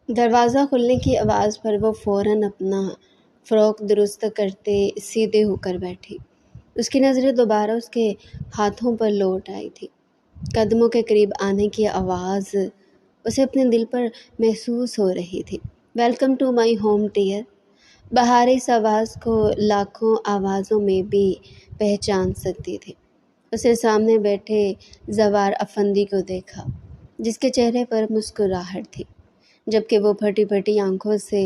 دروازہ کھلنے کی آواز پر وہ فوراً اپنا فراق درست کرتے سیدھے ہو کر بیٹھی۔ اس کی نظریں دوبارہ اس کے ہاتھوں پر لوٹ آئی تھی۔ قدموں کے قریب آنے کی آواز اسے اپنے دل پر محسوس ہو رہی تھی۔ Welcome to my home dear. Bahar اس آواز کو لاکھوں آوازوں میں بھی پہچان سکتی تھی۔ اسے سامنے بیٹھے زوار افندی کو دیکھا، جس کے چہرے پر مسکراہٹ تھی، جبکہ وہ پھٹی پھٹی آنکھوں سے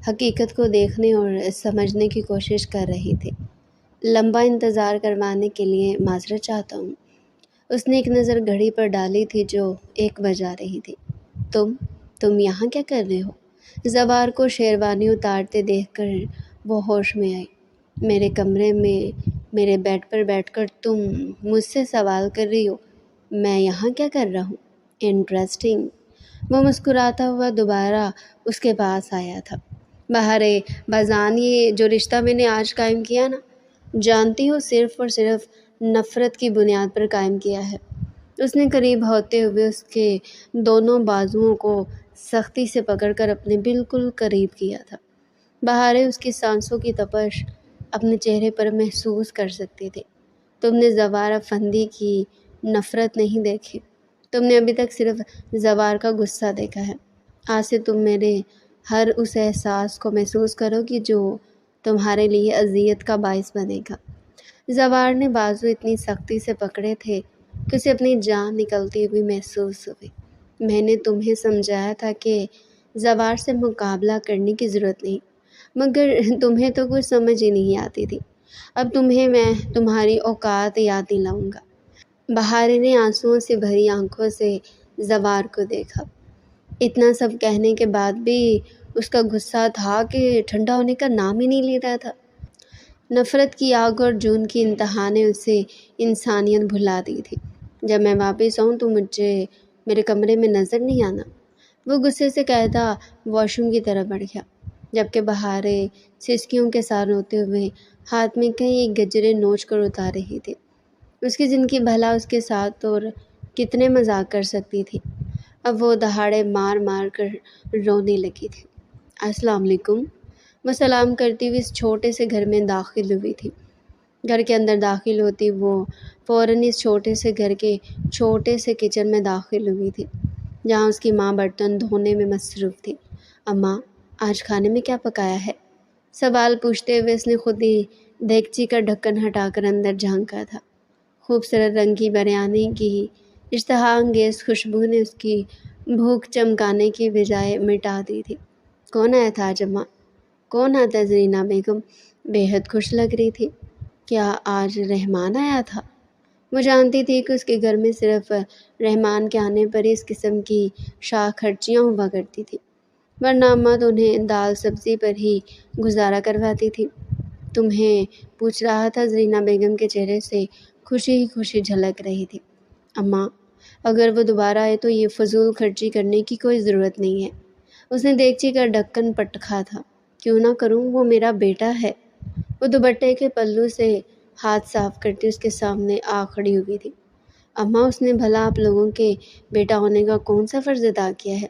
حقیقت کو دیکھنے اور سمجھنے کی کوشش کر رہی تھی۔ لمبا انتظار کروانے کے لیے معذرت چاہتا ہوں۔ اس نے ایک نظر گھڑی پر ڈالی تھی جو 1 بجا رہی تھی۔ تم یہاں کیا کر رہے ہو؟ زوار کو شیروانی اتارتے دیکھ کر وہ ہوش میں آئی۔ میرے کمرے میں میرے بیڈ پر بیٹھ کر تم مجھ سے سوال کر رہی ہو میں یہاں کیا کر رہا ہوں؟ انٹرسٹنگ۔ وہ مسکراتا ہوا دوبارہ اس کے پاس آیا تھا۔ بہارے بازان، یہ جو رشتہ میں نے آج قائم کیا نا، جانتی ہو صرف اور صرف نفرت کی بنیاد پر قائم کیا ہے۔ اس نے قریب ہوتے ہوئے اس کے دونوں بازوؤں کو سختی سے پکڑ کر اپنے بالکل قریب کیا تھا۔ بہاریں اس کی سانسوں کی تپش اپنے چہرے پر محسوس کر سکتی تھی۔ تم نے زوار افندی کی نفرت نہیں دیکھی، تم نے ابھی تک صرف زوار کا غصہ دیکھا ہے۔ آج سے تم میرے ہر اس احساس کو محسوس کرو گی جو تمہارے لیے اذیت کا باعث بنے گا۔ زوار نے بازو اتنی سختی سے پکڑے تھے کہ اسے اپنی جان نکلتی ہوئی محسوس ہوئی۔ میں نے تمہیں سمجھایا تھا کہ زوار سے مقابلہ کرنے کی ضرورت نہیں، مگر تمہیں تو کچھ سمجھ ہی نہیں آتی تھی۔ اب تمہیں میں تمہاری اوقات یاد دلاؤں گا۔ بہارے نے آنسوؤں سے بھری آنکھوں سے زوار کو دیکھا۔ اتنا سب کہنے کے بعد بھی اس کا غصہ تھا کہ ٹھنڈا ہونے کا نام ہی نہیں لے رہا تھا۔ نفرت کی آگ اور جون کی انتہا نے اسے انسانیت بھلا دی تھی۔ جب میں واپس آؤں تو مجھے میرے کمرے میں نظر نہیں آنا، وہ غصے سے کہتا واش روم کی طرف بڑھ گیا، جبکہ بہارے سسکیوں کے ساتھ روتے ہوئے ہاتھ میں کئی گجرے نوچ کر اتار رہی تھی۔ اس کی زندگی بھلا اس کے ساتھ اور کتنے مذاق کر سکتی تھی۔ اب وہ دہاڑے مار مار کر رونے لگی تھی۔ السلام علیکم۔ وہ سلام کرتی ہوئی اس چھوٹے سے گھر میں داخل ہوئی تھی۔ گھر کے اندر داخل ہوتی وہ فوراً اس چھوٹے سے گھر کے چھوٹے سے کچن میں داخل ہوئی تھی، جہاں اس کی ماں برتن دھونے میں مصروف تھی۔ اماں، آج کھانے میں کیا پکایا ہے؟ سوال پوچھتے ہوئے اس نے خود ہی دیگچی کا ڈھکن ہٹا کر اندر جھانکا تھا۔ خوبصورت رنگ کی بریانی کی اشتہا انگیز خوشبو نے اس کی بھوک چمکانے کی بجائے مٹا دی تھی۔ کون آیا تھا آج اماں؟ کون آتا ہے؟ زرینہ بیگم بے حد خوش لگ رہی تھی۔ کیا آج رحمان آیا تھا؟ وہ جانتی تھی کہ اس کے گھر میں صرف رحمان کے آنے پر ہی اس قسم کی شاخ خرچیاں ہوا کرتی تھی، ورنہ اماں تو انہیں دال سبزی پر ہی گزارا کرواتی تھی۔ تمہیں پوچھ رہا تھا، زرینہ بیگم کے چہرے سے خوشی ہی خوشی جھلک رہی تھی۔ اماں، اگر وہ دوبارہ آئے تو یہ فضول خرچی کرنے کی کوئی ضرورت نہیں ہے۔ اس نے دیگچی کا ڈھکن پٹکا تھا۔ کیوں نہ کروں، وہ میرا بیٹا ہے۔ وہ دوپٹے کے پلو سے ہاتھ صاف کرتی اس کے سامنے آ کھڑی ہوئی تھی۔ اماں، اس نے بھلا آپ لوگوں کے بیٹا ہونے کا کون سا فرض ادا کیا ہے؟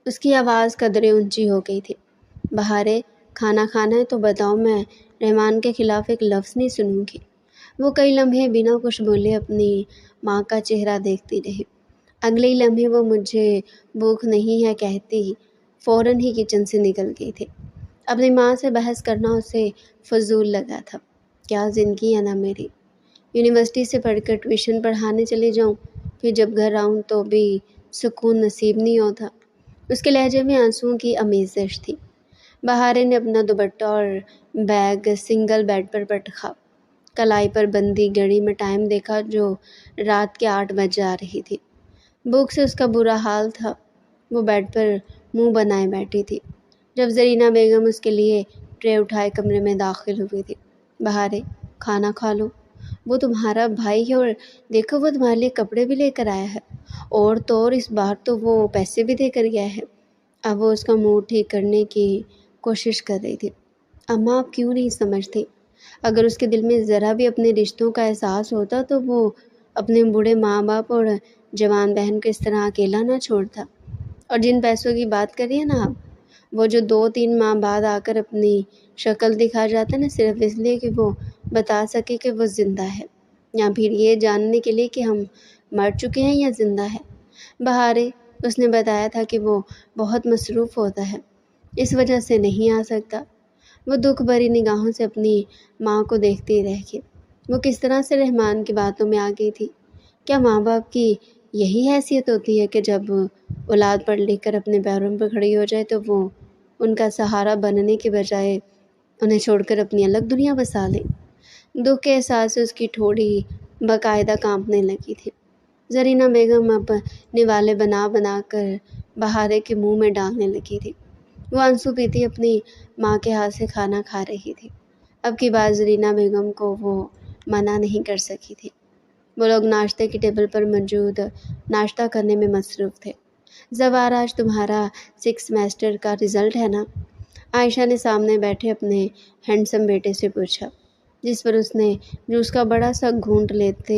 اس کی آواز قدرے اونچی ہو گئی تھی۔ بہارے، کھانا کھانا ہے تو بتاؤ، میں رحمان کے خلاف ایک لفظ نہیں سنوں گی۔ وہ کئی لمحے بنا کچھ بولے اپنی ماں کا چہرہ دیکھتی رہی۔ اگلے ہی لمحے وہ مجھے بھوک نہیں ہے کہتی فوراً ہی کچن سے نکل گئی تھی۔ اپنی ماں سے بحث کرنا اسے فضول لگا تھا۔ کیا زندگی ہے نا میری، یونیورسٹی سے پڑھ کر ٹیوشن پڑھانے چلی جاؤں، پھر جب گھر آؤں تو بھی سکون نصیب نہیں ہوتا۔ اس کے لہجے میں آنسوؤں کی آمیزش تھی۔ بہارے نے اپنا دوپٹہ اور بیگ سنگل بیڈ پر پٹکا، کلائی پر بندھی گھڑی میں ٹائم دیکھا جو رات کے 8 بج جا رہی تھی۔ بھوک سے اس کا برا حال تھا۔ وہ بیڈ پر منہ بنائے بیٹھی تھی جب زرینہ بیگم اس کے لیے ٹرے اٹھائے کمرے میں داخل ہوئی تھی۔ بہارے، کھانا کھا لو، وہ تمہارا بھائی ہے اور دیکھو وہ تمہارے لیے کپڑے بھی لے کر آیا ہے، اور تو اور اس بار تو وہ پیسے بھی دے کر گیا ہے۔ اب وہ اس کا موڈ ٹھیک کرنے کی کوشش کر رہی تھی۔ اماں، آپ کیوں نہیں سمجھتے؟ اگر اس کے دل میں ذرا بھی اپنے رشتوں کا احساس ہوتا تو وہ اپنے بوڑھے ماں باپ اور جوان بہن کو اس طرح اکیلا نہ چھوڑتا۔ اور جن پیسوں کی بات کر رہی ہیں نا آپ، وہ جو 2-3 ماہ بعد آ کر اپنی شکل دکھا جاتا ہے نا، صرف اس لیے کہ وہ بتا سکے کہ وہ زندہ ہے، یا پھر یہ جاننے کے لیے کہ ہم مر چکے ہیں یا زندہ ہے۔ بہارے اس نے بتایا تھا کہ وہ بہت مصروف ہوتا ہے، اس وجہ سے نہیں آ سکتا۔ وہ دکھ بھری نگاہوں سے اپنی ماں کو دیکھتی رہ گئی۔ وہ کس طرح سے رحمان کی باتوں میں آ گئی تھی؟ کیا ماں باپ کی یہی حیثیت ہوتی ہے کہ جب اولاد پڑھ لکھ کر اپنے پیروں پر کھڑی ہو جائے تو وہ ان کا سہارا بننے کے بجائے انہیں چھوڑ کر اپنی الگ دنیا بسا لے؟ دکھ کے احساس سے اس کی ٹھوڑی باقاعدہ کانپنے لگی تھی۔ زرینہ بیگم اب نوالے بنا بنا کر بہارے کے منہ میں ڈالنے لگی تھی۔ وہ آنسو پیتی اپنی ماں کے ہاتھ سے کھانا کھا رہی تھی۔ اب کی بار زرینہ بیگم کو وہ منع نہیں کر سکی تھی۔ وہ لوگ ناشتے کی ٹیبل پر موجود ناشتہ کرنے میں مصروف تھے۔ زوار، آج تمہارا 6 سیمسٹر کا رزلٹ ہے نا؟ عائشہ نے سامنے بیٹھے اپنے ہینڈسم بیٹے سے پوچھا، جس پر اس نے جوس کا بڑا سا گھونٹ لیتے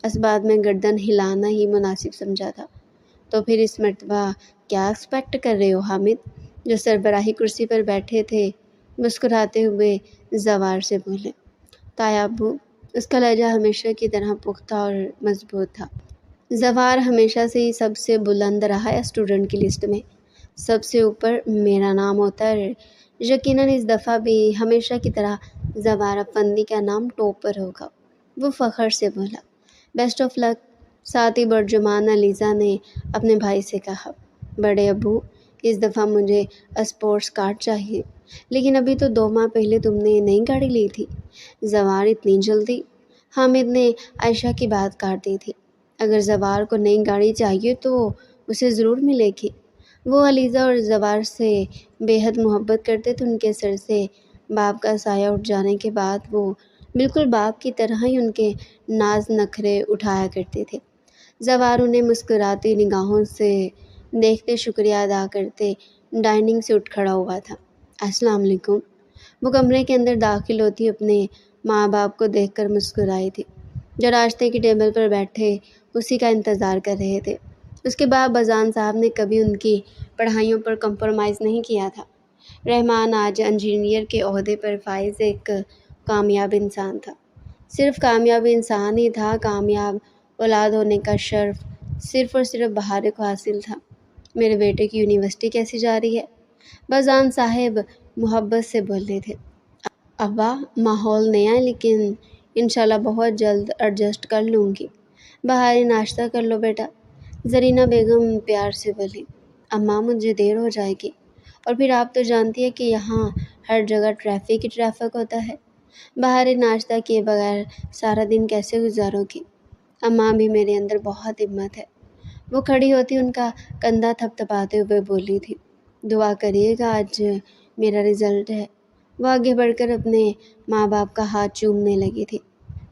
اس بات میں گردن ہلانا ہی مناسب سمجھا تھا۔ تو پھر اس مرتبہ کیا ایکسپیکٹ کر رہے ہو؟ حامد، جو سربراہی کرسی پر بیٹھے تھے، مسکراتے ہوئے زوار سے بولے۔ تایا ابو، اس کا لہجہ ہمیشہ کی طرح پختہ اور مضبوط تھا۔ زوار ہمیشہ سے ہی سب سے بلند رہا ہے اسٹوڈنٹ کی لسٹ میں، سب سے اوپر میرا نام ہوتا ہے۔ یقیناً اس دفعہ بھی ہمیشہ کی طرح زوار افندی کا نام ٹاپ پر ہوگا، وہ فخر سے بولا۔ بیسٹ آف لک، ساتھ ہی برجمان علیزہ نے اپنے بھائی سے کہا۔ بڑے ابو، اس دفعہ مجھے اسپورٹس کار چاہیے، لیکن ابھی تو 2 ماہ پہلے تم نے نئی گاڑی لی تھی۔ زوار، اتنی جلدی؟ حامد نے عائشہ کی بات کاٹ دی تھی۔ اگر زوار کو نئی گاڑی چاہیے تو اسے ضرور ملے گی۔ وہ علیزہ اور زوار سے بے حد محبت کرتے تھے۔ ان کے سر سے باپ کا سایہ اٹھ جانے کے بعد وہ بالکل باپ کی طرح ہی ان کے ناز نخرے اٹھایا کرتے تھے۔ زوار انہیں مسکراتی نگاہوں سے دیکھتے شکریہ ادا کرتے ڈائننگ سے اٹھ کھڑا ہوا تھا۔ السلام علیکم۔ وہ کمرے کے اندر داخل ہوتی اپنے ماں باپ کو دیکھ کر مسکرائی تھی، جو ناشتے کی ٹیبل پر بیٹھے اسی کا انتظار کر رہے تھے۔ اس کے بعد بزان صاحب نے کبھی ان کی پڑھائیوں پر کمپرومائز نہیں کیا تھا۔ رحمان آج انجینئر کے عہدے پر فائز ایک کامیاب انسان تھا۔ صرف کامیاب انسان ہی تھا، کامیاب اولاد ہونے کا شرف صرف اور صرف بہارے کو حاصل تھا۔ میرے بیٹے کی یونیورسٹی کیسی جا رہی ہے؟ بزان صاحب محبت سے بول رہے تھے۔ ابا، ماحول نیا ہے لیکن انشاءاللہ بہت جلد ایڈجسٹ کر لوں گی۔ بہارے، ناشتہ کر لو بیٹا، زرینہ بیگم پیار سے بولی۔ اماں، مجھے دیر ہو جائے گی، اور پھر آپ تو جانتی ہے کہ یہاں ہر جگہ ٹریفک ہی ٹریفک ہوتا ہے۔ بہارے، ناشتہ کیے بغیر سارا دن کیسے گزارو گی؟ اماں، بھی میرے اندر بہت ہمت ہے۔ وہ کھڑی ہوتی ان کا کندھا تھپ تھپاتے ہوئے بولی تھی۔ دعا کریے گا، آج میرا رزلٹ ہے۔ وہ آگے بڑھ کر اپنے ماں باپ کا ہاتھ چومنے لگی تھی۔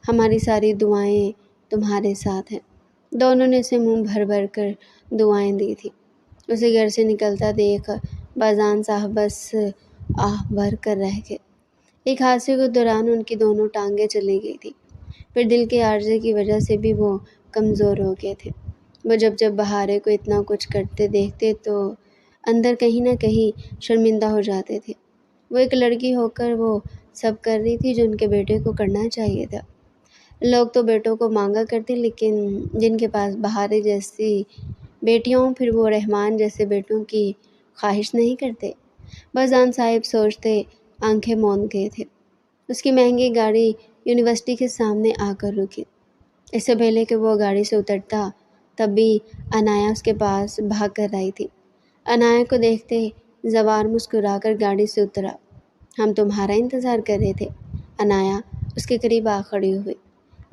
ہماری ساری دعائیں تمہارے ساتھ ہیں۔ دونوں نے اسے منہ بھر بھر کر دعائیں دی تھی۔ اسے گھر سے نکلتا دیکھ بازان صاحب بس آہ بھر کر رہ گئے۔ ایک حادثے کے دوران ان کی دونوں ٹانگیں چلی گئی تھی، پھر دل کے عارضے کی وجہ سے بھی وہ کمزور ہو گئے تھے۔ وہ جب بہارے کو اتنا کچھ کرتے دیکھتے تو اندر کہیں نہ کہیں شرمندہ ہو جاتے تھے۔ وہ ایک لڑکی ہو کر وہ سب کر رہی تھی جو ان کے بیٹے کو کرنا چاہیے تھا۔ لوگ تو بیٹوں کو مانگا کرتے، لیکن جن کے پاس بہارے جیسی بیٹیاں ہوں، پھر وہ رحمان جیسے بیٹوں کی خواہش نہیں کرتے۔ بزان صاحب سوچتے آنکھیں موند گئے تھے۔ اس کی مہنگی گاڑی یونیورسٹی کے سامنے آ کر رکی۔ اس سے پہلے کہ وہ گاڑی سے اترتا تب بھی عنایا اس کے پاس بھاگ کر آئی تھی۔ عنایا کو دیکھتے زوار مسکرا کر گاڑی سے اترا۔ ہم تمہارا انتظار کر رہے تھے۔ عنایا اس کے قریب آ کھڑی ہوئی۔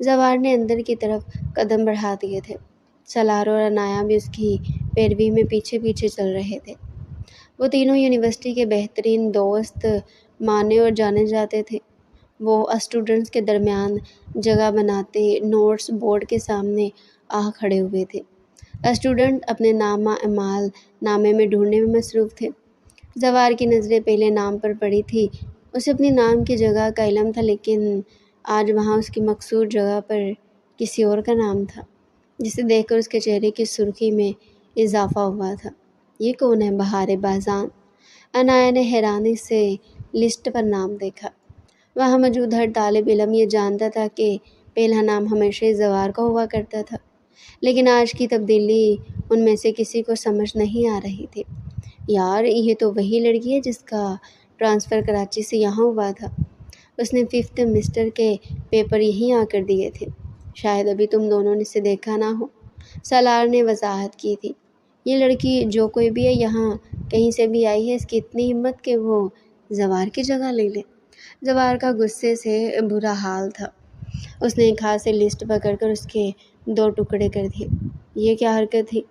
زوار نے اندر کی طرف قدم بڑھا دیے تھے۔ سالار اور عنایا بھی اس کی پیروی میں پیچھے پیچھے چل رہے تھے۔ وہ تینوں یونیورسٹی کے بہترین دوست مانے اور جانے جاتے تھے۔ وہ اسٹوڈنٹس کے درمیان جگہ بناتے نوٹس بورڈ کے سامنے آ کھڑے ہوئے تھے۔ اسٹوڈنٹ اپنے نامہ اعمال نامے میں ڈھونڈنے میں مصروف تھے۔ زوار کی نظریں پہلے نام پر پڑی تھی۔ اسے اپنی نام کی جگہ کا علم تھا، لیکن آج وہاں اس کی مقصود جگہ پر کسی اور کا نام تھا، جسے دیکھ کر اس کے چہرے کی سرخی میں اضافہ ہوا تھا۔ یہ کون ہے بہار بازان؟ عنایا نے حیرانی سے لسٹ پر نام دیکھا۔ وہاں موجود ہر طالب علم یہ جانتا تھا کہ پہلا نام ہمیشہ ہی زوار کا ہوا کرتا تھا، لیکن آج کی تبدیلی ان میں سے کسی کو سمجھ نہیں آ رہی تھی۔ یار، یہ تو وہی لڑکی ہے جس کا ٹرانسفر کراچی سے یہاں ہوا تھا۔ اس نے 5th سیمسٹر کے پیپر یہیں آ کر دیے تھے۔ شاید ابھی تم دونوں نے اسے دیکھا نہ ہو، سالار نے وضاحت کی تھی۔ یہ لڑکی جو کوئی بھی ہے یہاں کہیں سے بھی آئی ہے، اس کی اتنی ہمت کہ وہ زوار کی جگہ لے لے۔ زوار کا غصے سے برا حال تھا۔ اس نے ایک ہاتھ سے لسٹ پکڑ کر اس کے 2 ٹکڑے کر دیے۔ یہ کیا حرکت تھی؟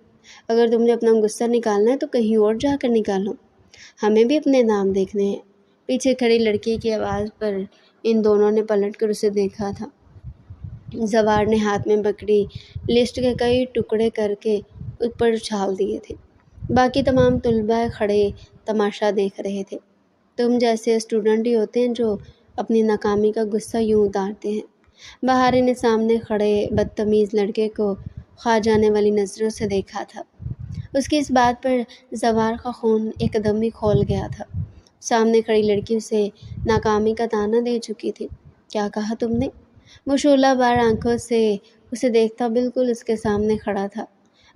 اگر تم نے اپنا غصہ نکالنا ہے تو کہیں اور جا کر نکالو، ہمیں بھی اپنے نام دیکھنے ہیں۔ پیچھے کھڑی لڑکی کی آواز پر ان دونوں نے پلٹ کر اسے دیکھا تھا۔ زوار نے ہاتھ میں پکڑی لسٹ کے کئی ٹکڑے کر کے اوپر اچھال دیے تھے۔ باقی تمام طلباء کھڑے تماشا دیکھ رہے تھے۔ تم جیسے اسٹوڈنٹ ہی ہوتے ہیں جو اپنی ناکامی کا غصہ یوں اتارتے ہیں۔ بہار نے سامنے کھڑے بدتمیز لڑکے کو کھا جانے والی نظروں سے دیکھا تھا۔ اس کی اس بات پر زوار کا خون ایک دم ہی کھول گیا تھا۔ سامنے کھڑی لڑکی اسے ناکامی کا طعنہ دے چکی تھی۔ کیا کہا تم نے؟ وہ شعلہ بار آنکھوں سے اسے دیکھتا بالکل اس کے سامنے کھڑا تھا۔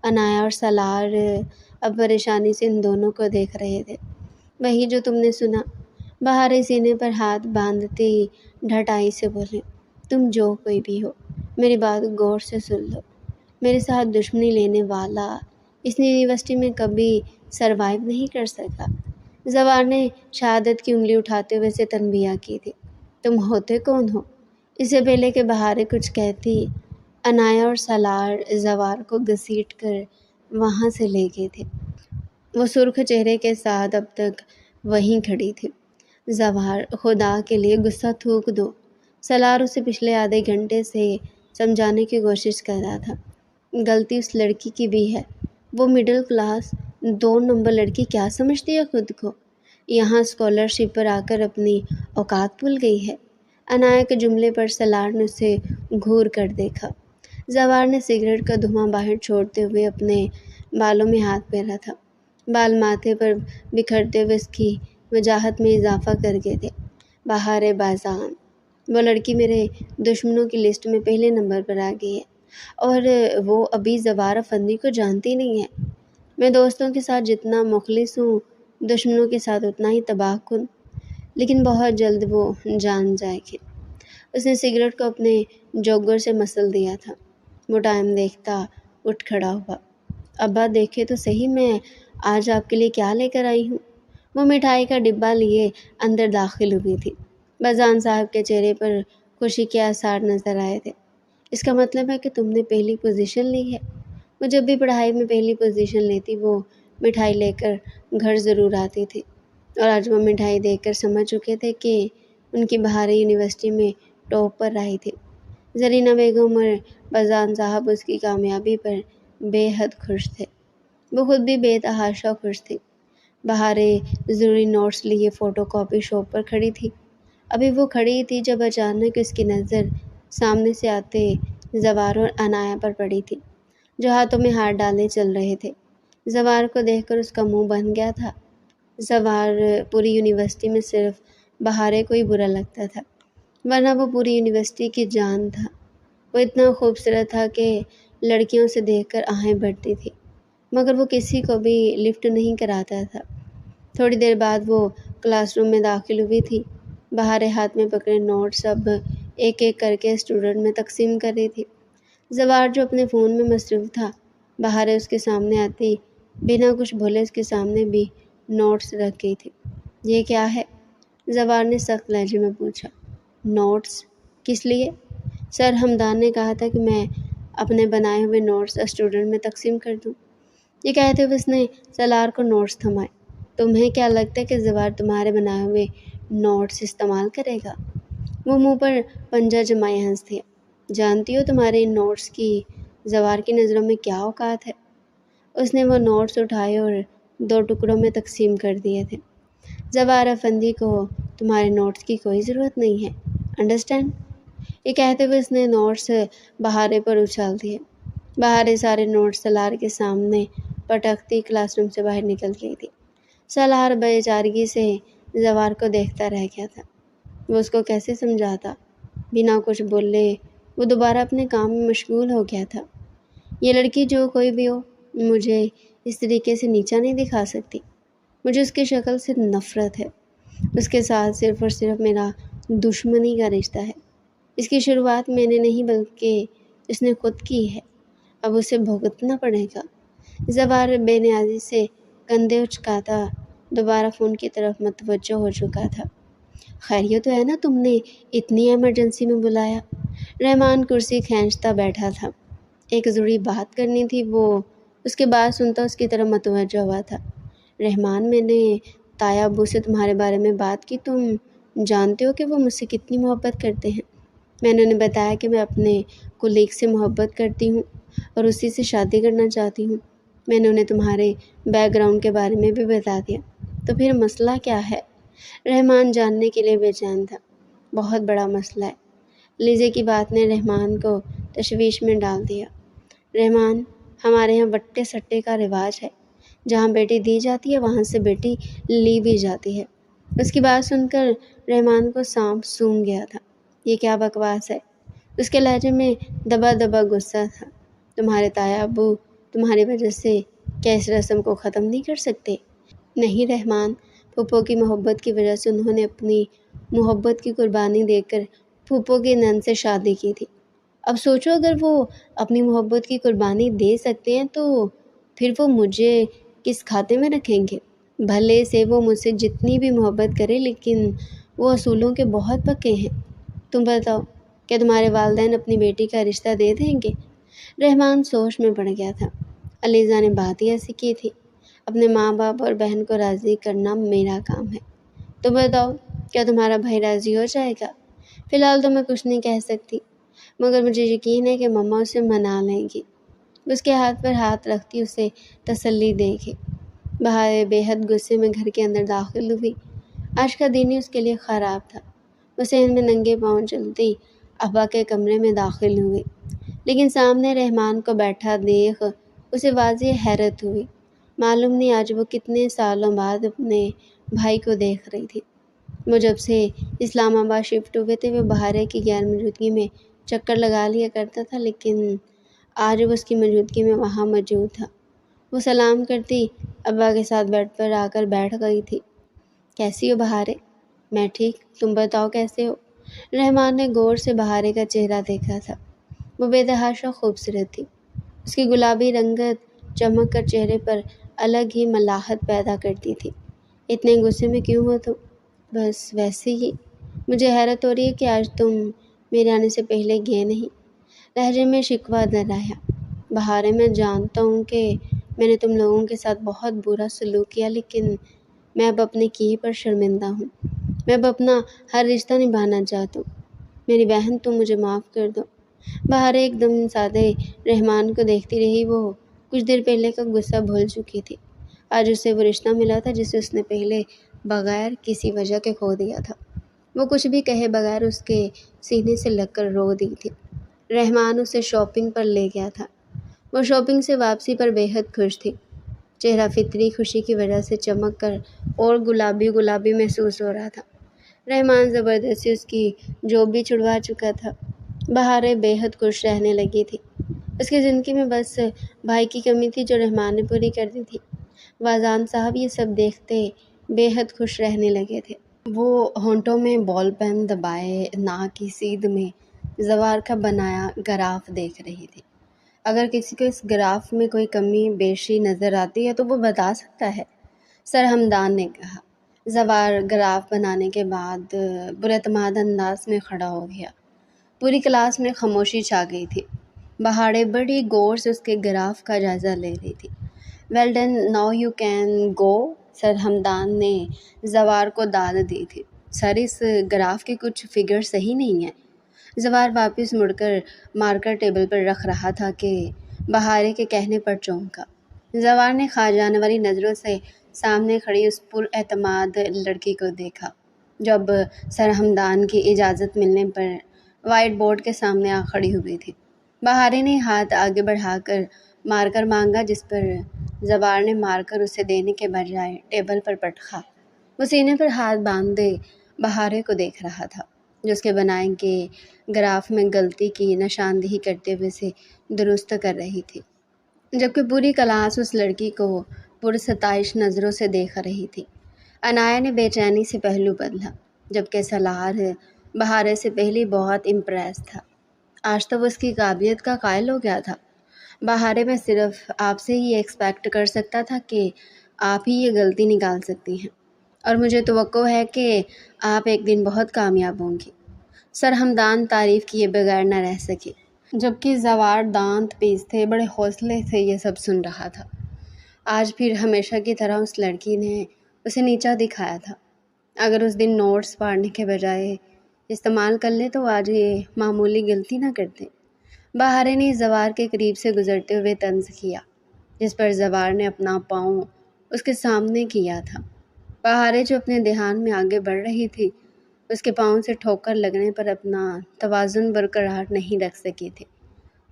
عنایا اور سالار اب پریشانی سے ان دونوں کو دیکھ رہے تھے۔ وہی جو تم نے سنا، بہار سینے پر ہاتھ باندھتی ڈھٹائی سے بولے۔ تم جو کوئی بھی ہو، میری بات غور سے سن لو۔ میرے ساتھ دشمنی لینے والا اس یونیورسٹی میں کبھی سروائیو نہیں کر سکا۔ زوار نے شہادت کی انگلی اٹھاتے ہوئے اسے تنبیہ کی تھی۔ تم ہوتے کون ہو؟ اس سے پہلے کہ بہار کچھ کہتی، عنایا اور سالار زوار کو گھسیٹ کر وہاں سے لے گئے تھے۔ وہ سرخ چہرے کے ساتھ اب تک وہیں کھڑی تھی۔ زوار، خدا کے لیے غصہ تھوک دو۔ سالار اسے پچھلے آدھے گھنٹے سے سمجھانے کی کوشش کر رہا تھا۔ غلطی اس لڑکی کی بھی ہے۔ وہ مڈل کلاس 2 نمبر لڑکی کیا سمجھتی ہے خود کو؟ یہاں اسکالرشپ پر آ کر اپنی اوقات بھول گئی ہے۔ عنایا کے جملے پر سالار نے اسے گھور کر دیکھا۔ زوار نے سگریٹ کا دھواں باہر چھوڑتے ہوئے اپنے بالوں میں ہاتھ پھیرا تھا۔ بال ماتھے پر بکھرتے ہوئے اس کی وجاہت میں اضافہ کر گئے تھے۔ بہار بازان، وہ لڑکی میرے دشمنوں کی لسٹ میں پہلے نمبر پر آ گئی ہے، اور وہ ابھی زوار افندی کو جانتی نہیں ہے۔ میں دوستوں کے ساتھ جتنا مخلص ہوں، دشمنوں کے ساتھ اتنا ہی تباہ کن، لیکن بہت جلد وہ جان جائے گی۔ اس نے سگریٹ کو اپنے جوگر سے مسل دیا تھا۔ وہ ٹائم دیکھتا اٹھ کھڑا ہوا۔ ابا دیکھے تو صحیح میں آج آپ کے لیے کیا لے کر آئی ہوں۔ وہ مٹھائی کا ڈبہ لیے اندر داخل ہوئی تھی۔ بازان صاحب کے چہرے پر خوشی کے آثار نظر آئے تھے۔ اس کا مطلب ہے کہ تم نے پہلی پوزیشن لی ہے۔ وہ جب بھی پڑھائی میں پہلی پوزیشن لیتی وہ مٹھائی لے کر گھر ضرور آتی تھی، اور آج وہ مٹھائی دیکھ کر سمجھ چکے تھے کہ ان کی بہار یونیورسٹی میں ٹاپ پر آئی تھی۔ زرینہ بیگم اور بازان صاحب اس کی کامیابی پر بے حد خوش تھے۔ وہ خود بھی بے تحاشا خوش تھی۔ بہار ضروری نوٹس لیے فوٹو کاپی شاپ پر کھڑی تھی۔ ابھی وہ کھڑی تھی جب اچانک اس کی نظر سامنے سے آتے زوار اور عنایا پر پڑی تھی، جو ہاتھوں میں ہاتھ ڈالے چل رہے تھے۔ زوار کو دیکھ کر اس کا منہ بن گیا تھا۔ زوار پوری یونیورسٹی میں صرف بہار کو ہی برا لگتا تھا، ورنہ وہ پوری یونیورسٹی کی جان تھا۔ وہ اتنا خوبصورت تھا کہ لڑکیوں سے دیکھ کر آہیں بھرتی تھی، مگر وہ کسی کو بھی لفٹ نہیں کراتا تھا۔ تھوڑی دیر بعد وہ کلاس روم میں داخل ہوئی تھی۔ بہار ہاتھ میں پکڑے نوٹس اب ایک ایک کر کے اسٹوڈنٹ میں تقسیم کر رہی تھی۔ زوار جو اپنے فون میں مصروف تھا، بہار اس کے سامنے آتی بنا کچھ بولے اس کے سامنے بھی نوٹس رکھ گئی تھی۔ یہ کیا ہے؟ زوار نے سخت لہجے میں پوچھا۔ نوٹس؟ کس لیے؟ سر ہمدان نے کہا تھا کہ میں اپنے بنائے ہوئے نوٹس اسٹوڈنٹ میں تقسیم کر دوں۔ یہ کہتے ہوئے اس نے سالار کو نوٹس تھمائے۔ تمہیں کیا لگتا ہے کہ زوار تمہارے بنائے ہوئے نوٹس استعمال کرے گا؟ وہ منہ پر پنجہ جمائے ہنس دیا۔ جانتی ہو تمہارے ان نوٹس کی زوار کی نظروں میں کیا اوقات ہے؟ اس نے وہ نوٹس اٹھائے اور 2 ٹکڑوں میں تقسیم کر دیے تھے۔ زوار افندی کو تمہارے نوٹس کی کوئی ضرورت نہیں ہے، انڈرسٹینڈ؟ یہ کہتے ہوئے اس نے نوٹس بہارے پر اچھال دیے۔ بہارے سارے نوٹس سالار کے سامنے پٹکتی کلاس روم سے باہر نکل گئی تھی۔ سالار بے چارگی سے زوار کو دیکھتا رہ گیا تھا۔ وہ اس کو کیسے سمجھاتا؟ بنا کچھ بولے وہ دوبارہ اپنے کام میں مشغول ہو گیا تھا۔ یہ لڑکی جو کوئی بھی ہو مجھے اس طریقے سے نیچا نہیں دکھا سکتی۔ مجھے اس کی شکل سے نفرت ہے۔ اس کے ساتھ صرف اور صرف میرا دشمنی کا رشتہ ہے۔ اس کی شروعات میں نے نہیں بلکہ اس نے خود کی ہے۔ اب اسے بھگتنا پڑے گا۔ زوار بے نیازی سے کندھے اچکاتا دوبارہ فون کی طرف متوجہ ہو چکا تھا۔ خیریت تو ہے نا، تم نے اتنی ایمرجنسی میں بلایا؟ رحمان کرسی کھینچتا بیٹھا تھا۔ ایک ضروری بات کرنی تھی۔ وہ اس کے بات سنتا اس کی طرف متوجہ ہوا تھا۔ رحمان، میں نے تایا ابو سے تمہارے بارے میں بات کی۔ تم جانتے ہو کہ وہ مجھ سے کتنی محبت کرتے ہیں۔ میں نے انہیں بتایا کہ میں اپنے کولیگ سے محبت کرتی ہوں اور اسی سے شادی کرنا چاہتی ہوں۔ میں نے انہیں تمہارے بیک گراؤنڈ کے بارے میں بھی بتا دیا۔ تو پھر مسئلہ کیا ہے؟ رحمان جاننے کے لیے بے چین تھا۔ بہت بڑا مسئلہ ہے۔ لیزے کی بات نے رحمان کو تشویش میں ڈال دیا۔ رحمان، ہمارے یہاں وٹے سٹے کا رواج ہے۔ جہاں بیٹی دی جاتی ہے وہاں سے بیٹی لی بھی جاتی ہے۔ اس کی بات سن کر رحمان کو سانپ سونگھ گیا تھا۔ یہ کیا بکواس ہے؟ اس کے لہجے میں دبا دبا غصہ تھا۔ تمہارے تایا ابو تمہاری وجہ سے کیا اس رسم کو ختم نہیں کر سکتے؟ نہیں رحمان، پھوپھو کی محبت کی وجہ سے انہوں نے اپنی محبت کی قربانی دے کر پھوپھو کی نند سے شادی کی تھی۔ اب سوچو، اگر وہ اپنی محبت کی قربانی دے سکتے ہیں تو پھر وہ مجھے کس کھاتے میں رکھیں گے؟ بھلے سے وہ مجھ سے جتنی بھی محبت کرے لیکن وہ اصولوں کے بہت پکے ہیں۔ تم بتاؤ، کیا تمہارے والدین اپنی بیٹی کا رشتہ دے دیں گے؟ رحمان سوچ میں پڑ گیا تھا۔ علیزہ نے بات ہی ایسی کی تھی، اپنے ماں باپ اور بہن کو راضی کرنا میرا کام ہے۔ تو بتاؤ، کیا تمہارا بھائی راضی ہو جائے گا؟ فی الحال تو میں کچھ نہیں کہہ سکتی، مگر مجھے یقین ہے کہ مما اسے منا لیں گی۔ اس کے ہاتھ پر ہاتھ رکھتی اسے تسلی دے گی۔ بہار بے حد غصے میں گھر کے اندر داخل ہوئی۔ آج کا دن ہی اس کے لیے خراب تھا۔ وہ صحن میں ننگے پاؤں چلتی ابا کے کمرے میں داخل ہوئی، لیکن سامنے رحمان کو بیٹھا دیکھ اسے واضح حیرت ہوئی۔ معلوم نہیں آج وہ کتنے سالوں بعد اپنے بھائی کو دیکھ رہی تھی۔ وہ جب سے اسلام آباد شفٹ ہوئے تھے وہ بہارے کی غیر موجودگی میں چکر لگا لیا کرتا تھا، لیکن آج وہ اس کی موجودگی میں وہاں موجود تھا۔ وہ سلام کرتی ابا کے ساتھ بیڈ پر آ کر بیٹھ گئی تھی۔ کیسی ہو بہارے؟ میں ٹھیک، تم بتاؤ کیسے ہو؟ رحمان نے غور سے بہارے کا چہرہ دیکھا تھا۔ وہ بے تحاشا خوبصورت تھی۔ اس کی گلابی رنگت چمک کر چہرے پر الگ ہی ملاحت پیدا کرتی تھی۔ اتنے غصے میں کیوں ہو تم؟ بس ویسے ہی۔ مجھے حیرت ہو رہی ہے کہ آج تم میرے آنے سے پہلے گئے نہیں۔ لہجے میں شکوہ دہرایا۔ بہارے، میں جانتا ہوں کہ میں نے تم لوگوں کے ساتھ بہت برا سلوک کیا، لیکن میں اب اپنے کیے پر شرمندہ ہوں۔ میں اب اپنا ہر رشتہ نبھانا چاہتا ہوں۔ میری بہن، تم مجھے معاف کر دو۔ بہارے ایک دم سادے رحمان کو دیکھتی رہی۔ وہ کچھ دیر پہلے کا غصہ بھول چکی تھی۔ آج اسے وہ رشتہ ملا تھا جسے اس نے پہلے بغیر کسی وجہ کے کھو دیا تھا۔ وہ کچھ بھی کہے بغیر اس کے سینے سے لگ کر رو دی تھی۔ رحمان اسے شاپنگ پر لے گیا تھا۔ وہ شاپنگ سے واپسی پر بے حد خوش تھی۔ چہرہ فطری خوشی کی وجہ سے چمک کر اور گلابی گلابی محسوس ہو رہا تھا۔ رحمان زبردستی اس کی جوب بھی چھڑوا چکا تھا۔ بہارے بے حد خوش رہنے لگی تھی۔ اس کی زندگی میں بس بھائی کی کمی تھی جو رحمان نے پوری کر دی تھی۔ واجان صاحب یہ سب دیکھتے بے حد خوش رہنے لگے تھے۔ وہ ہونٹوں میں بال پین دبائے ناک کی سیدھ میں زوار کا بنایا گراف دیکھ رہی تھی۔ اگر کسی کو اس گراف میں کوئی کمی بیشی نظر آتی ہے تو وہ بتا سکتا ہے، سر ہمدان نے کہا۔ زوار گراف بنانے کے بعد پراعتماد انداز میں کھڑا ہو گیا۔ پوری کلاس میں خاموشی چھا گئی تھی۔ بہاڑے بڑی غور سے اس کے گراف کا جائزہ لے رہی تھی۔ Well done, now you can go, sir Hamdan نے زوار کو داد دی تھی۔ سر، اس گراف کے کچھ فگر صحیح نہیں ہیں۔ زوار واپس مڑ کر مارکر ٹیبل پر رکھ رہا تھا کہ بہارے کے کہنے پر چونکا۔ زوار نے کھا جانے والی نظروں سے سامنے کھڑی اس پر اعتماد لڑکی کو دیکھا جو اب سر ہمدان کی اجازت ملنے پر وائٹ بورڈ کے سامنے آ کھڑی ہوئی تھی۔ بہارے نے ہاتھ آگے بڑھا کر مارکر مانگا جس پر زوار نے مار کر اسے دینے کے بجائے ٹیبل پر پٹخا۔ وہ سینے پر ہاتھ باندھے بہارے کو دیکھ رہا تھا، جو اس کے بنائے کے گراف میں غلطی کی نشاندہی کرتے ہوئے اسے درست کر رہی تھی، جبکہ پوری کلاس اس لڑکی کو پرستائش نظروں سے دیکھ رہی تھی۔ عنایہ نے بے چینی سے پہلو بدلا، جبکہ سالار بہارے سے پہلے بہت امپریس تھا۔ آج تو وہ اس کی قابلیت کا قائل ہو گیا تھا۔ بہارے میں صرف آپ سے ہی ایکسپیکٹ کر سکتا تھا کہ آپ ہی یہ غلطی نکال سکتی ہیں، اور مجھے توقع ہے کہ آپ ایک دن بہت کامیاب ہوں گی۔ سر ہمدان تعریف کیے بغیر نہ رہ سکے، جبکہ زوار دانت پیستے بڑے حوصلے سے یہ سب سن رہا تھا۔ آج پھر ہمیشہ کی طرح اس لڑکی نے اسے نیچا دکھایا تھا۔ اگر اس دن نوٹس پاڑنے کے بجائے استعمال کر لے تو آج یہ معمولی غلطی نہ کرتے۔ بہارے نے زوار کے قریب سے گزرتے ہوئے طنز کیا، جس پر زوار نے اپنا پاؤں اس کے سامنے کیا تھا۔ بہارے جو اپنے دھیان میں آگے بڑھ رہی تھی، اس کے پاؤں سے ٹھوکر لگنے پر اپنا توازن برقرار نہیں رکھ سکی تھی۔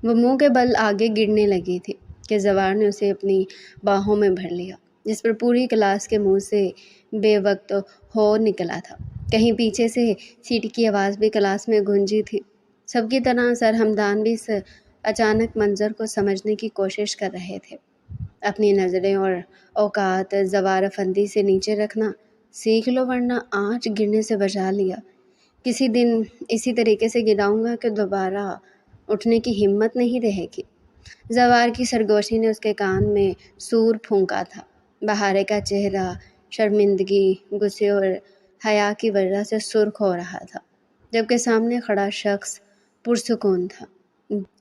وہ منہ کے بل آگے گرنے لگی تھی کہ زوار نے اسے اپنی باہوں میں بھر لیا، جس پر پوری کلاس کے منہ سے بے وقت ہو نکلا تھا۔ کہیں پیچھے سے سیٹ کی آواز بھی کلاس میں گونجی تھی۔ سب کی طرح سر ہمدان بھی اس اچانک منظر کو سمجھنے کی کوشش کر رہے تھے۔ اپنی نظریں اور اوقات زوار افندی سے نیچے رکھنا سیکھ لو، ورنہ آج گرنے سے بچا لیا۔ کسی دن اسی طریقے سے گراؤں گا کہ دوبارہ اٹھنے کی ہمت نہیں رہے گی۔ زوار کی سرگوشی نے اس کے کان میں سور پھونکا تھا۔ بہارے کا چہرہ شرمندگی، غصے اور حیا کی وجہ سے سرخ ہو رہا تھا، جبکہ سامنے کھڑا شخص پرسکون تھا۔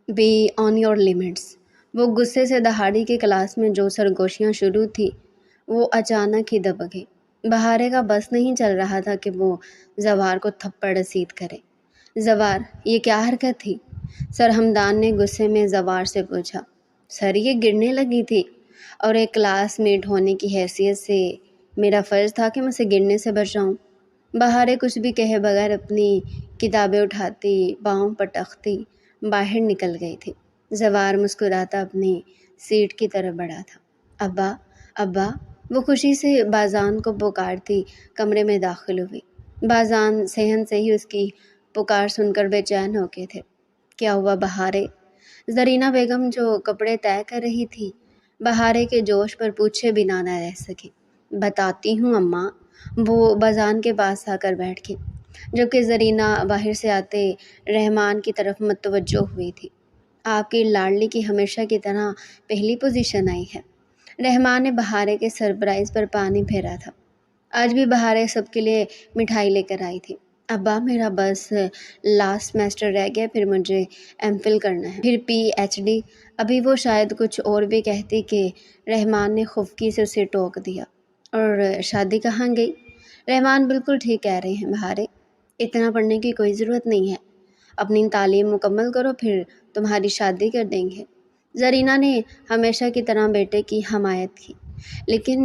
Be on your limits. وہ غصے سے دہاڑی کی کلاس میں جو سرگوشیاں شروع تھی وہ اچانک ہی دب گئی۔ بہارے کا بس نہیں چل رہا تھا کہ وہ زوار کو تھپڑ رسید کرے۔ زوار، یہ کیا حرکت تھی؟ سر ہمدان نے غصے میں زوار سے پوچھا۔ سر، یہ گرنے لگی تھی، اور ایک کلاس میٹ ہونے کی حیثیت سے میرا فرض تھا کہ میں اسے گرنے سے بچاؤں۔ بہارے کچھ بھی کہے بغیر اپنی کتابیں اٹھاتی، پاؤں پٹکتی باہر نکل گئی تھی۔ زوار مسکراتا اپنی سیٹ کی طرف بڑھا تھا۔ ابا، ابا، وہ خوشی سے بازان کو پکارتی کمرے میں داخل ہوئی۔ بازان صحن سے ہی اس کی پکار سن کر بے چین ہو گئے تھے۔ کیا ہوا بہارے؟ زرینہ بیگم جو کپڑے طے کر رہی تھی، بہارے کے جوش پر پوچھے بنا نہ رہ سکی۔ بتاتی ہوں اماں۔ وہ بازان کے پاس آ کر بیٹھ گئی، جبکہ زرینہ باہر سے آتے رحمان کی طرف متوجہ ہوئی تھی۔ آپ کی لاڈلی کی ہمیشہ کی طرح پہلی پوزیشن آئی ہے۔ رحمان نے بہارے کے سرپرائز پر پانی پھیرا تھا۔ آج بھی بہارے سب کے لیے مٹھائی لے کر آئی تھی۔ ابا، میرا بس لاسٹ سیمسٹر رہ گیا، پھر مجھے ایم فل کرنا ہے، پھر پی ایچ ڈی۔ ابھی وہ شاید کچھ اور بھی کہتی کہ رحمان نے خفگی سے اسے ٹوک دیا۔ اور شادی کہاں گئی؟ رحمان بالکل ٹھیک کہہ رہے ہیں بہارے، اتنا پڑھنے کی کوئی ضرورت نہیں ہے۔ اپنی تعلیم مکمل کرو، پھر تمہاری شادی کر دیں گے۔ زرینہ نے ہمیشہ کی طرح بیٹے کی حمایت کی۔ لیکن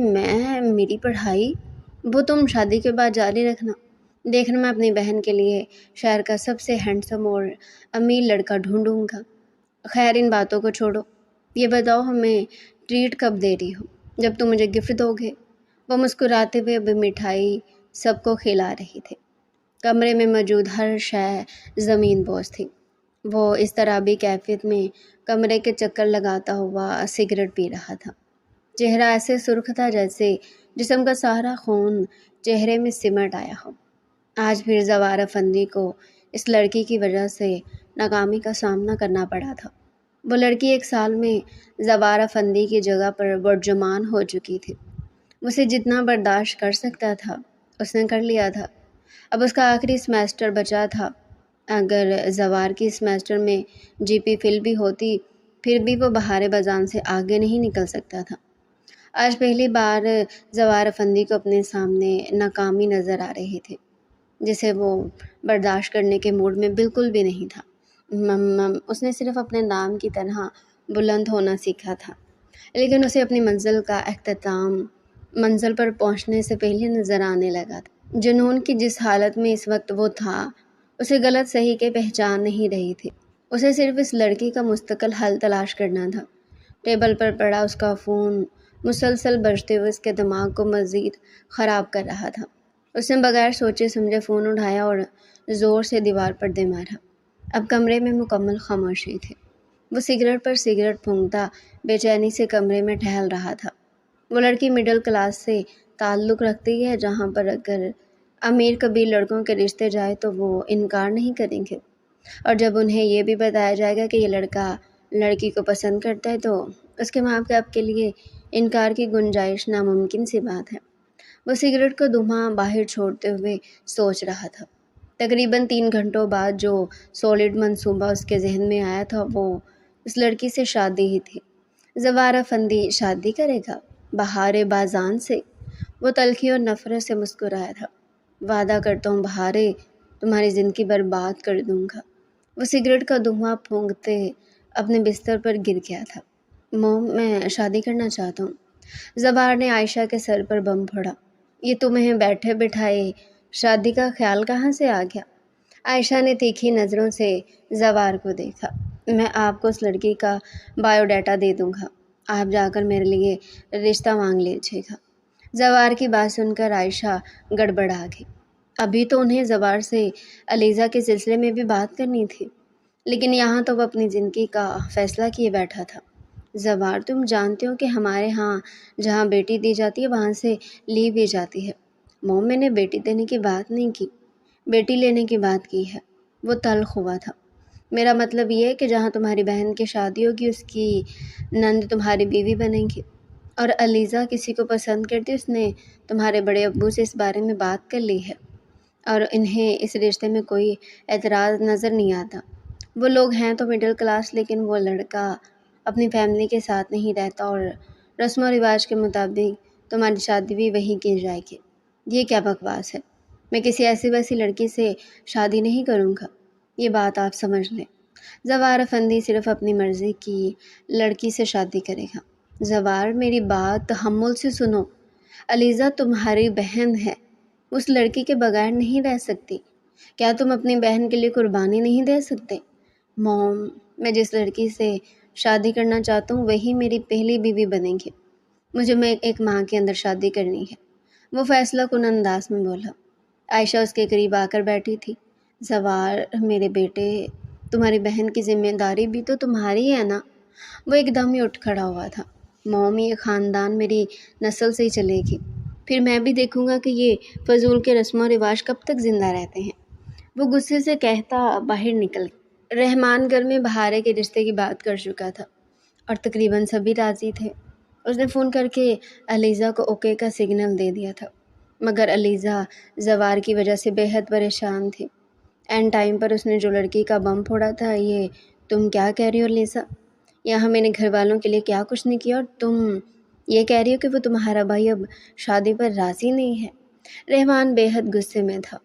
میری پڑھائی، وہ تم شادی کے بعد جاری رکھنا۔ دیکھنا، میں اپنی بہن کے لیے شہر کا سب سے ہینڈسم اور امیر لڑکا ڈھونڈوں گا۔ خیر، ان باتوں کو چھوڑو، یہ بتاؤ ہمیں ٹریٹ کب دے رہی ہو؟ جب تم مجھے گفٹ دو گے۔ وہ مسکراتے ہوئے ابھی مٹھائی سب کو کھلا رہی تھی۔ کمرے میں موجود ہر شے زمین بوس تھی۔ وہ اس طرح بھی کیفیت میں کمرے کے چکر لگاتا ہوا سگریٹ پی رہا تھا۔ چہرہ ایسے سرخ تھا جیسے جسم کا سارا خون چہرے میں سمٹ آیا ہو۔ آج پھر زوار افندی کو اس لڑکی کی وجہ سے ناکامی کا سامنا کرنا پڑا تھا۔ وہ لڑکی ایک سال میں زوار افندی کی جگہ پر برجمان ہو چکی تھی۔ اسے جتنا برداشت کر سکتا تھا اس نے کر لیا تھا۔ اب اس کا آخری سیمسٹر بچا تھا۔ اگر زوار کی سیمسٹر میں جی پی فل بھی ہوتی، پھر بھی وہ بہارے بازان سے آگے نہیں نکل سکتا تھا۔ آج پہلی بار زوار افندی کو اپنے سامنے ناکامی نظر آ رہی تھی، جسے وہ برداشت کرنے کے موڈ میں بالکل بھی نہیں تھا۔ اس نے صرف اپنے نام کی طرح بلند ہونا سیکھا تھا، لیکن اسے اپنی منزل کا اختتام منزل پر پہنچنے سے پہلے نظر آنے لگا تھا۔ جنون کی جس حالت میں اس وقت وہ تھا، اسے غلط صحیح کے پہچان نہیں رہی تھی۔ اسے صرف اس لڑکی کا مستقل حل تلاش کرنا تھا۔ ٹیبل پر پڑا اس کا فون مسلسل بجتے ہوئے اس کے دماغ کو مزید خراب کر رہا تھا۔ اس نے بغیر سوچے سمجھے فون اٹھایا اور زور سے دیوار پر دے مارا۔ اب کمرے میں مکمل خاموشی تھی۔ وہ سگریٹ پر سگریٹ پھونکتا بے چینی سے کمرے میں ٹہل رہا تھا۔ وہ لڑکی مڈل کلاس سے تعلق رکھتی ہے، جہاں پر اگر امیر کبھی لڑکوں کے رشتے جائے تو وہ انکار نہیں کریں گے، اور جب انہیں یہ بھی بتایا جائے گا کہ یہ لڑکا لڑکی کو پسند کرتا ہے تو اس کے ماں باپ کے لیے انکار کی گنجائش ناممکن سی بات ہے۔ وہ سگریٹ کا دھواں باہر چھوڑتے ہوئے سوچ رہا تھا۔ تقریباً 3 گھنٹوں بعد جو سالڈ منصوبہ اس کے ذہن میں آیا تھا وہ اس لڑکی سے شادی ہی تھی۔ زوار افندی شادی کرے گا بہارے بازان سے؟ وہ تلخی اور نفرت سے مسکرایا تھا۔ وعدہ کرتا ہوں بہارے، تمہاری زندگی برباد کر دوں گا۔ وہ سگریٹ کا دھواں پھونکتے اپنے بستر پر گر گیا تھا۔ موم، میں شادی کرنا چاہتا ہوں۔ زوار نے عائشہ کے سر پر بم پھوڑا۔ یہ تمہیں بیٹھے بٹھائے شادی کا خیال کہاں سے آ گیا؟ عائشہ نے تیکھی نظروں سے زوار کو دیکھا۔ میں آپ کو اس لڑکی کا بایو ڈیٹا دے دوں گا، آپ جا کر میرے لیے رشتہ مانگ لیجیے گا۔ زوار کی بات سن کر عائشہ گڑبڑا گئی۔ ابھی تو انہیں زوار سے علیزہ کے سلسلے میں بھی بات کرنی تھی، لیکن یہاں تو وہ اپنی زندگی کا فیصلہ کیے بیٹھا تھا۔ زوار، تم جانتے ہو کہ ہمارے ہاں جہاں بیٹی دی جاتی ہے وہاں سے لی بھی جاتی ہے۔ موم، میں نے بیٹی دینے کی بات نہیں کی، بیٹی لینے کی بات کی ہے۔ وہ تلخ ہوا تھا۔ میرا مطلب یہ ہے کہ جہاں تمہاری بہن کی شادی ہوگی اس کی نند تمہاری بیوی بنے گی، اور علیزہ کسی کو پسند کرتی، اس نے تمہارے بڑے ابو سے اس بارے میں بات کر لی ہے اور انہیں اس رشتے میں کوئی اعتراض نظر نہیں آتا۔ وہ لوگ ہیں تو مڈل کلاس، لیکن وہ لڑکا اپنی فیملی کے ساتھ نہیں رہتا اور رسم و رواج کے مطابق تمہاری شادی بھی وہی کی جائے گی۔ یہ کیا بکواس ہے؟ میں کسی ایسی ویسی لڑکی سے شادی نہیں کروں گا، یہ بات آپ سمجھ لیں۔ زوار افندی صرف اپنی مرضی کی لڑکی سے شادی کرے گا۔ زوار، میری بات تحمل سے سنو۔ علیزہ تمہاری بہن ہے، اس لڑکی کے بغیر نہیں رہ سکتی۔ کیا تم اپنی بہن کے لیے قربانی نہیں دے سکتے؟ موم، میں جس لڑکی سے شادی کرنا چاہتا ہوں وہی میری پہلی بیوی بنے گی۔ مجھے میں ایک ماہ کے اندر شادی کرنی ہے، وہ فیصلہ کن انداز میں بولا۔ عائشہ اس کے قریب آ کر بیٹھی تھی۔ زوار، میرے بیٹے، تمہاری بہن کی ذمہ داری بھی تو تمہاری ہے نا؟ وہ ایک دم ہی اٹھ کھڑا ہوا تھا۔ موم، یہ خاندان میری نسل سے ہی چلے گی، پھر میں بھی دیکھوں گا کہ یہ فضول کے رسم و رواج کب تک زندہ رہتے ہیں۔ وہ غصے سے کہتا باہر نکل گیا۔ رحمان گھر میں بہارے کے رشتے کی بات کر چکا تھا اور تقریباً سبھی راضی تھے۔ اس نے فون کر کے علیزہ کو اوکے کا سگنل دے دیا تھا، مگر علیزہ زوار کی وجہ سے بے حد پریشان تھی۔ اینڈ ٹائم پر اس نے جو لڑکی کا بم پھوڑا تھا، یہ تم کیا کہہ رہی ہو علیزہ؟ یہاں میں نے گھر والوں کے لیے کیا کچھ نہیں کیا اور تم یہ کہہ رہی ہو کہ وہ تمہارا بھائی اب شادی پر راضی نہیں ہے؟ رحمان بے حد غصے میں تھا۔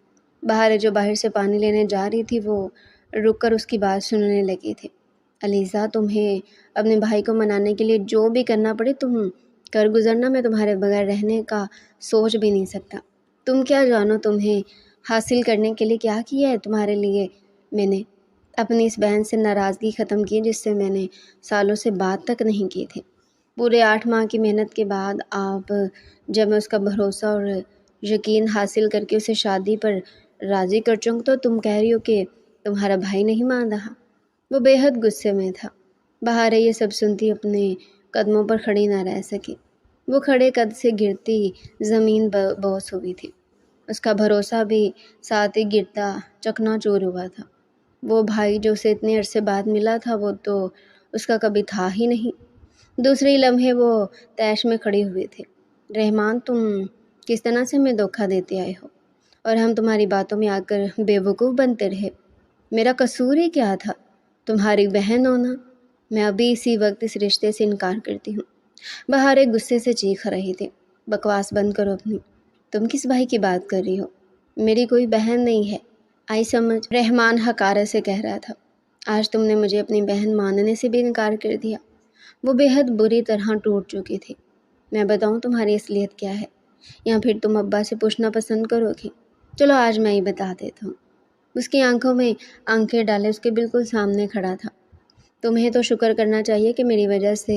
بہارے جو باہر سے پانی لینے جا رہی تھی وہ رک کر اس کی بات سننے لگی تھی۔ علیزہ، تمہیں اپنے بھائی کو منانے کے لیے جو بھی کرنا پڑے تم کر گزرنا، میں تمہارے بغیر رہنے کا سوچ بھی نہیں سکتا۔ تم کیا جانو تمہیں حاصل کرنے کے لیے کیا کیا ہے تمہارے لیے میں نے؟ اپنی اس بہن سے ناراضگی ختم کی جس سے میں نے سالوں سے بات تک نہیں کی تھی۔ پورے 8 ماہ کی محنت کے بعد آپ جب میں اس کا بھروسہ اور یقین حاصل کر کے اسے شادی پر راضی کر چکوں تو تم کہہ رہی ہو کہ تمہارا بھائی نہیں مان رہا۔ وہ بے حد غصے میں تھا۔ بہارے یہ سب سنتی اپنے قدموں پر کھڑی نہ رہ سکی۔ وہ کھڑے قد سے گرتی زمین بوس ہوئی تھی۔ اس کا بھروسہ بھی ساتھ ہی گرتا چکنا چور ہوا تھا۔ وہ بھائی جو اسے اتنے عرصے بعد ملا تھا وہ تو اس کا کبھی تھا ہی نہیں۔ دوسرے لمحے وہ طیش میں کھڑے ہوئے تھے۔ رحمان، تم کس طرح سے ہمیں دھوکہ دیتے آئے ہو اور ہم تمہاری باتوں میں آ کر بے وقوف بنتے رہے؟ میرا قصور ہی کیا تھا؟ تمہاری بہن ہونا۔ میں ابھی اسی وقت اس رشتے سے انکار کرتی ہوں۔ بہارے غصے سے چیخ رہی تھی۔ بکواس بند کرو اپنی۔ تم کس بھائی کی بات کر رہی ہو؟ میری کوئی بہن نہیں ہے، آئی سمجھ؟ رحمان حقارت سے کہہ رہا تھا۔ آج تم نے مجھے اپنی بہن ماننے سے بھی انکار کر دیا۔ وہ بے حد بری طرح ٹوٹ چکی تھی۔ میں بتاؤں تمہاری اصلیت کیا ہے، یا پھر تم ابا سے پوچھنا پسند کرو گی؟ چلو آج میں ہی بتا دیتا ہوں۔ اس کی آنکھوں میں آنکھیں ڈالے اس کے بالکل سامنے کھڑا تھا۔ تمہیں تو شکر کرنا چاہیے کہ میری وجہ سے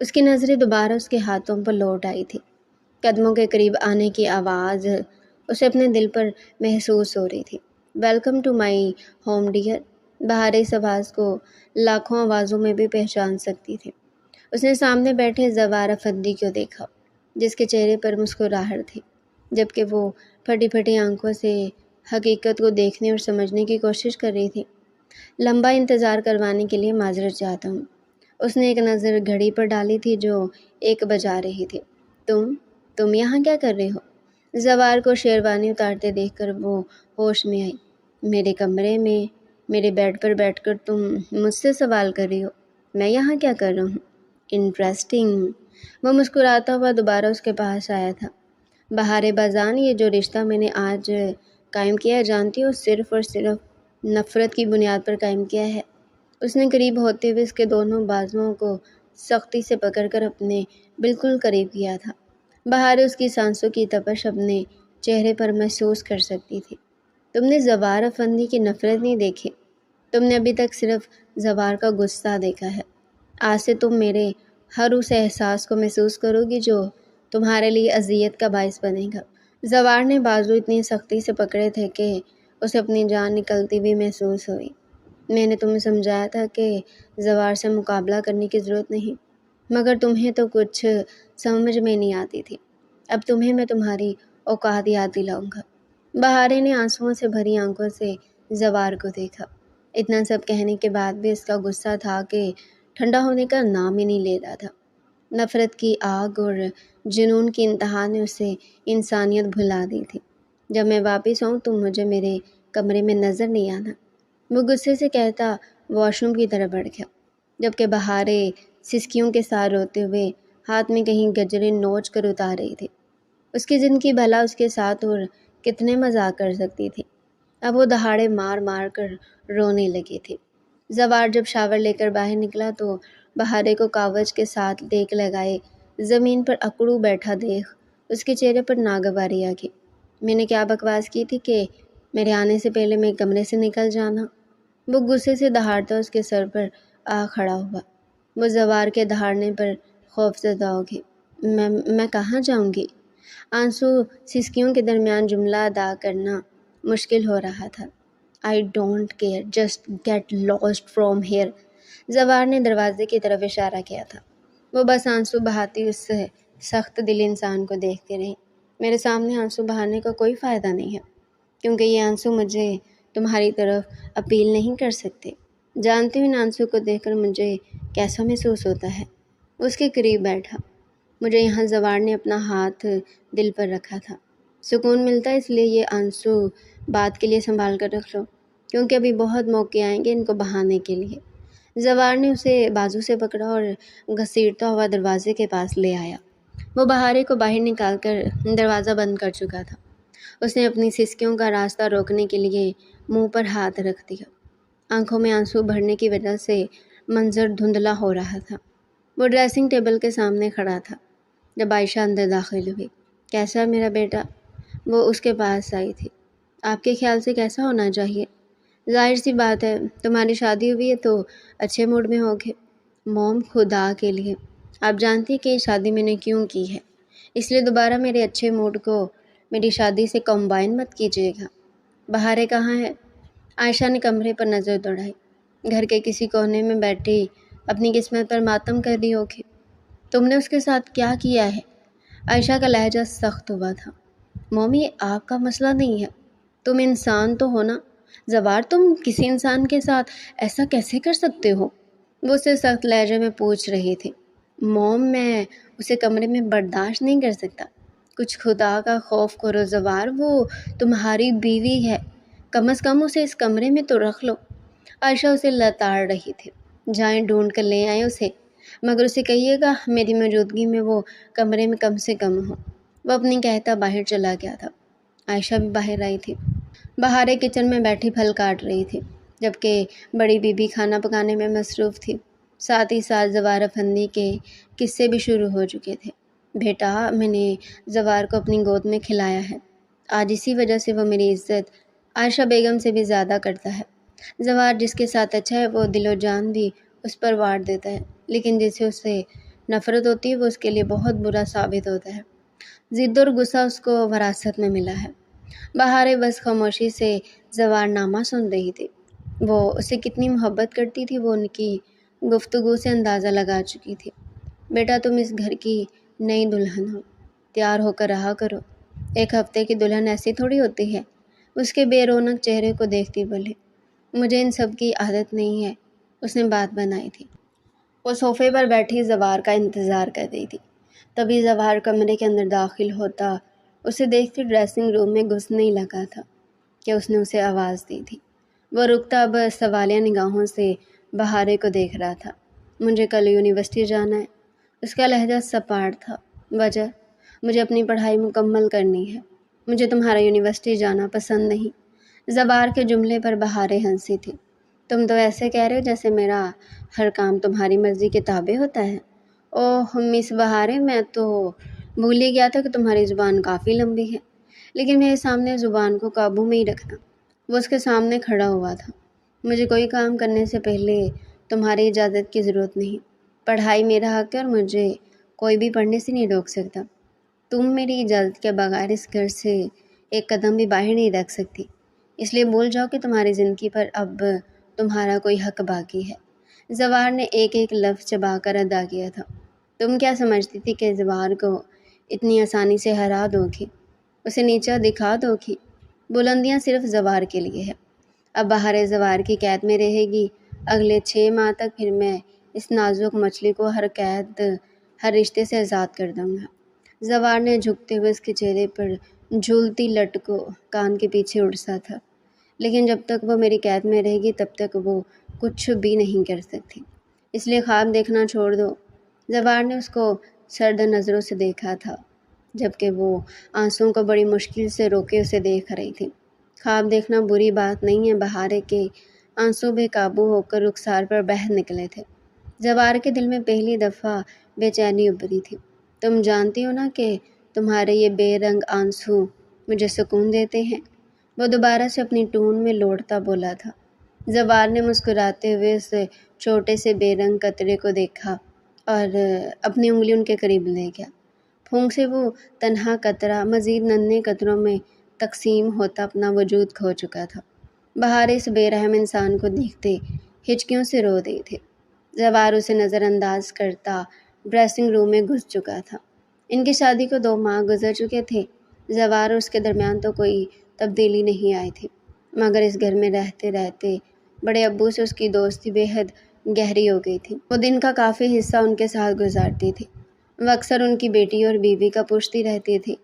اس کی نظریں دوبارہ اس کے ہاتھوں پر لوٹ آئی تھی۔ قدموں کے قریب آنے کی آواز اسے اپنے دل پر محسوس ہو رہی تھی۔ Welcome to my home dear. Bahar اس آواز کو لاکھوں آوازوں میں بھی پہچان سکتی تھی۔ اس نے سامنے بیٹھے زوار افندی کو دیکھا، جس کے چہرے پر مسکراہٹ تھی، جبکہ وہ پھٹی پھٹی آنکھوں سے حقیقت کو دیکھنے اور سمجھنے کی کوشش کر رہی تھی۔ لمبا انتظار کروانے کے لیے معذرت چاہتا ہوں۔ اس نے ایک نظر گھڑی پر ڈالی تھی جو 1 بجا رہی تھی۔ تم یہاں کیا کر رہے ہو؟ زوار کو شیروانی اتارتے دیکھ کر وہ ہوش میں آئی۔ میرے کمرے میں میرے بیڈ پر بیٹھ کر تم مجھ سے سوال کر رہی ہو؟ میں یہاں کیا کر رہا ہوں؟ انٹرسٹنگ۔ وہ مسکراتا ہوا دوبارہ اس کے پاس آیا تھا۔ بہار بازان، یہ جو رشتہ میں نے آج قائم کیا ہے، جانتی ہو، صرف اور صرف نفرت کی بنیاد پر قائم کیا ہے۔ اس نے قریب ہوتے ہوئے اس کے دونوں بازوؤں کو سختی سے پکڑ کر اپنے بالکل قریب کیا تھا۔ بہار اس کی سانسوں کی تپش اپنے چہرے پر محسوس کر سکتی تھی۔ تم نے زوار افندی کی نفرت نہیں دیکھی، تم نے ابھی تک صرف زوار کا غصہ دیکھا ہے۔ آج سے تم میرے ہر اس احساس کو محسوس کرو گی جو تمہارے لیے اذیت کا باعث بنے گا۔ زوار نے بازو اتنی سختی سے پکڑے تھے کہ اسے اپنی جان نکلتی ہوئی محسوس ہوئی۔ میں نے تمہیں سمجھایا تھا کہ زوار سے مقابلہ کرنے کی ضرورت نہیں، مگر تمہیں تو کچھ سمجھ میں نہیں آتی تھی۔ اب تمہیں میں تمہاری اوقات یاد دلاؤں گا۔ بہارے نے آنسوؤں سے بھری آنکھوں سے زوار کو دیکھا۔ اتنا سب کہنے کے بعد بھی اس کا غصہ تھا کہ ٹھنڈا ہونے کا نام ہی نہیں لے رہا تھا۔ نفرت کی آگ اور جنون کی انتہا نے اسے انسانیت بھلا دی تھی۔ جب میں واپس آؤں تم مجھے میرے کمرے میں نظر نہیں آنا، وہ غصے سے کہتا واش روم کی طرف بڑھ گیا، جبکہ بہارے سسکیوں کے ساتھ روتے ہوئے ہاتھ میں کہیں گجرے نوچ کر اتار رہی تھی۔ اس کی زندگی بھلا اس کے ساتھ اور کتنے مذاق کر سکتی تھی۔ اب وہ دہاڑے مار مار کر رونے لگی تھی۔ زوار جب شاور لے کر باہر نکلا تو بہارے کو کاغذ کے ساتھ دیکھ لگائے زمین پر اکڑو بیٹھا دیکھ اس کے چہرے پر ناگواری آ گئی۔ میں نے کیا بکواس کی تھی کہ میرے آنے سے پہلے میں کمرے سے نکل جانا؟ وہ غصے سے دہاڑتا اس کے سر پر آ کھڑا ہوا۔ وہ زوار کے دہاڑنے پر خوفزدہ ہو گئی۔ میں کہاں جاؤں گی؟ آنسو سسکیوں کے درمیان جملہ ادا کرنا مشکل ہو رہا تھا۔ I don't care, just get lost from here۔ زوار نے دروازے کی طرف اشارہ کیا تھا۔ وہ بس آنسو بہاتی اس سخت دل انسان کو دیکھتی رہی۔ میرے سامنے آنسو بہانے کا کوئی فائدہ نہیں ہے، کیونکہ یہ آنسو مجھے تمہاری طرف اپیل نہیں کر سکتے۔ جانتی ہوں ان آنسو کو دیکھ کر مجھے کیسا محسوس ہوتا ہے۔ اس کے قریب بیٹھا۔ مجھے یہاں زوار نے اپنا ہاتھ دل پر رکھا تھا۔ سکون ملتا ہے، اس لیے یہ آنسو بات کے لیے سنبھال کر رکھ لو، کیونکہ ابھی بہت موقع آئیں گے ان کو بہانے کے لیے۔ زوار نے اسے بازو سے پکڑا اور گھسیٹتا ہوا دروازے کے پاس لے آیا۔ وہ بہارے کو باہر نکال کر دروازہ بند کر چکا تھا۔ اس نے اپنی سسکیوں کا راستہ روکنے کے لیے منہ پر ہاتھ رکھ دیا۔ آنکھوں میں آنسو بھرنے کی وجہ سے منظر دھندلا ہو رہا تھا۔ وہ ڈریسنگ ٹیبل کے سامنے کھڑا تھا جب عائشہ اندر داخل ہوئی۔ کیسا ہے میرا بیٹا؟ وہ اس کے پاس آئی تھی۔ آپ کے خیال سے کیسا ہونا چاہیے؟ ظاہر سی بات ہے، تمہاری شادی ہوئی ہے تو اچھے موڈ میں ہوگے۔ موم، خدا کے لیے، آپ جانتی ہیں کہ یہ شادی میں نے کیوں کی ہے، اس لیے دوبارہ میرے اچھے موڈ کو میری شادی سے کمبائن مت کیجیے گا۔ بہارے کہاں ہے؟ عائشہ نے کمرے پر نظر دوڑائی۔ گھر کے کسی کونے میں بیٹھی اپنی قسمت پر ماتم کر رہی ہوگی۔ تم نے اس کے ساتھ کیا کیا ہے؟ عائشہ کا لہجہ سخت ہوا تھا۔ مومی، یہ آپ کا مسئلہ نہیں ہے، تم انسان تو ہو نا۔ زوار، تم کسی انسان کے ساتھ ایسا کیسے کر سکتے ہو؟ وہ اسے سخت لہجے میں پوچھ رہی تھی۔ موم، میں اسے کمرے میں برداشت نہیں کر سکتا۔ کچھ خدا کا خوف کرو زوار، وہ تمہاری بیوی ہے، کم از کم اسے اس کمرے میں تو رکھ لو۔ عائشہ اسے لتاڑ رہی تھی۔ جائیں ڈھونڈ کر لے آئیں اسے، مگر اسے کہیے گا میری موجودگی میں وہ کمرے میں کم سے کم ہو۔ وہ اپنی کہتا باہر چلا گیا تھا۔ عائشہ بھی باہر آئی تھی۔ بہارے کچن میں بیٹھی پھل کاٹ رہی تھی، جبکہ بڑی بیوی کھانا پکانے میں مصروف تھی۔ ساتھ ہی ساتھ زوار افندی کے قصے بھی شروع ہو چکے تھے۔ بیٹا، میں نے زوار کو اپنی گود میں کھلایا ہے، آج اسی وجہ سے وہ میری عزت عائشہ بیگم سے بھی زیادہ کرتا ہے۔ زوار جس کے ساتھ اچھا ہے وہ دل و جان بھی اس پر وار دیتا ہے، لیکن جسے اسے نفرت ہوتی ہے وہ اس کے لیے بہت برا ثابت ہوتا ہے۔ ضد اور غصہ اس کو وراثت میں ملا ہے۔ بہاریں بس خاموشی سے زوار نامہ سن رہی تھی۔ وہ اسے کتنی محبت کرتی تھی وہ ان کی گفتگو سے اندازہ لگا چکی تھی۔ بیٹا تم اس گھر کی نئی دلہن ہو، تیار ہو کر رہا کرو۔ ایک ہفتے کی دلہن ایسی تھوڑی ہوتی ہے۔ اس کے بے رونق چہرے کو دیکھتی بولی، مجھے ان سب کی عادت نہیں ہے۔ اس نے بات بنائی تھی۔ وہ صوفے پر بیٹھی زوار کا انتظار کر رہی تھی۔ تبھی زوار کمرے کے اندر داخل ہوتا اسے دیکھتے ڈریسنگ روم میں گھسنے ہی لگا تھا کہ اس نے اسے آواز دی تھی۔ وہ رکتا اب سوالیہ نگاہوں سے بہارے کو دیکھ رہا تھا۔ مجھے کل یونیورسٹی جانا ہے۔ اس کا لہجہ سپاٹ تھا۔ وجہ؟ مجھے اپنی پڑھائی مکمل کرنی ہے۔ مجھے تمہارا یونیورسٹی جانا پسند نہیں۔ زوار کے جملے پر بہارے ہنسی تھی۔ تم تو ایسے کہہ رہے ہو جیسے میرا ہر کام تمہاری مرضی کے تابع ہوتا ہے۔ اوہ مس بہارے، میں تو بھول ہی گیا تھا کہ تمہاری زبان کافی لمبی ہے، لیکن میرے سامنے زبان کو قابو میں ہی رکھنا۔ وہ اس کے سامنے کھڑا ہوا تھا۔ مجھے کوئی کام کرنے سے پہلے تمہاری اجازت کی ضرورت نہیں۔ پڑھائی میرا حق ہے اور مجھے کوئی بھی پڑھنے سے نہیں روک سکتا۔ تم میری اجازت کے بغیر اس گھر سے ایک قدم بھی باہر نہیں رکھ سکتی، اس لیے بھول جاؤ کہ تمہاری زندگی پر اب تمہارا کوئی حق باقی ہے۔ زوار نے ایک ایک لفظ چبا کر ادا کیا تھا۔ تم کیا سمجھتی تھی کہ زوار کو اتنی آسانی سے ہرا دو گی، اسے نیچا دکھا دو گی؟ بلندیاں صرف زوار کے لیے ہے۔ اب بہاریں زوار کی قید میں رہے گی اگلے 6 ماہ تک، پھر میں اس نازک مچھلی کو ہر قید، ہر رشتے سے آزاد کر دوں گا۔ زوار نے جھکتے ہوئے اس کے چہرے پر جھولتی لٹ کو کان کے پیچھے اڑسا تھا۔ لیکن جب تک وہ میری قید میں رہے گی تب تک وہ کچھ بھی نہیں کر سکتی، اس لیے خواب دیکھنا چھوڑ دو۔ زوار نے اس کو سرد نظروں سے دیکھا تھا، جبکہ وہ آنسوؤں کو بڑی مشکل سے روکے اسے دیکھ رہی تھی۔ خواب دیکھنا بری بات نہیں ہے۔ بہارے کے آنسو بے قابو ہو کر رخسار پر بہہ نکلے تھے۔ زوار کے دل میں پہلی دفعہ بے چینی ابھری تھی۔ تم جانتی ہو نا کہ تمہارے یہ بے رنگ آنسو مجھے سکون دیتے ہیں؟ وہ دوبارہ سے اپنی ٹون میں لوٹتا بولا تھا۔ زوار نے مسکراتے ہوئے اس چھوٹے سے بے رنگ قطرے کو دیکھا اور اپنی انگلی ان کے قریب لے گیا۔ پھونک سے وہ تنہا قطرہ مزید ننھے قطروں میں تقسیم ہوتا اپنا وجود کھو چکا تھا۔ بہاریں اس بے رحم انسان کو دیکھتے ہچکیوں سے رو رہی تھی۔ زوار اسے نظر انداز کرتا ڈریسنگ روم میں گھس چکا تھا۔ ان کی شادی کو 2 ماہ گزر چکے تھے۔ زوار اور اس کے درمیان تو کوئی تبدیلی نہیں آئی تھی، مگر اس گھر میں رہتے رہتے بڑے ابو سے اس کی دوستی بے حد گہری ہو گئی تھی۔ وہ دن کا کافی حصہ ان کے ساتھ گزارتی تھی۔ وہ اکثر ان کی بیٹی اور بیوی کا پوچھتی رہتی تھی،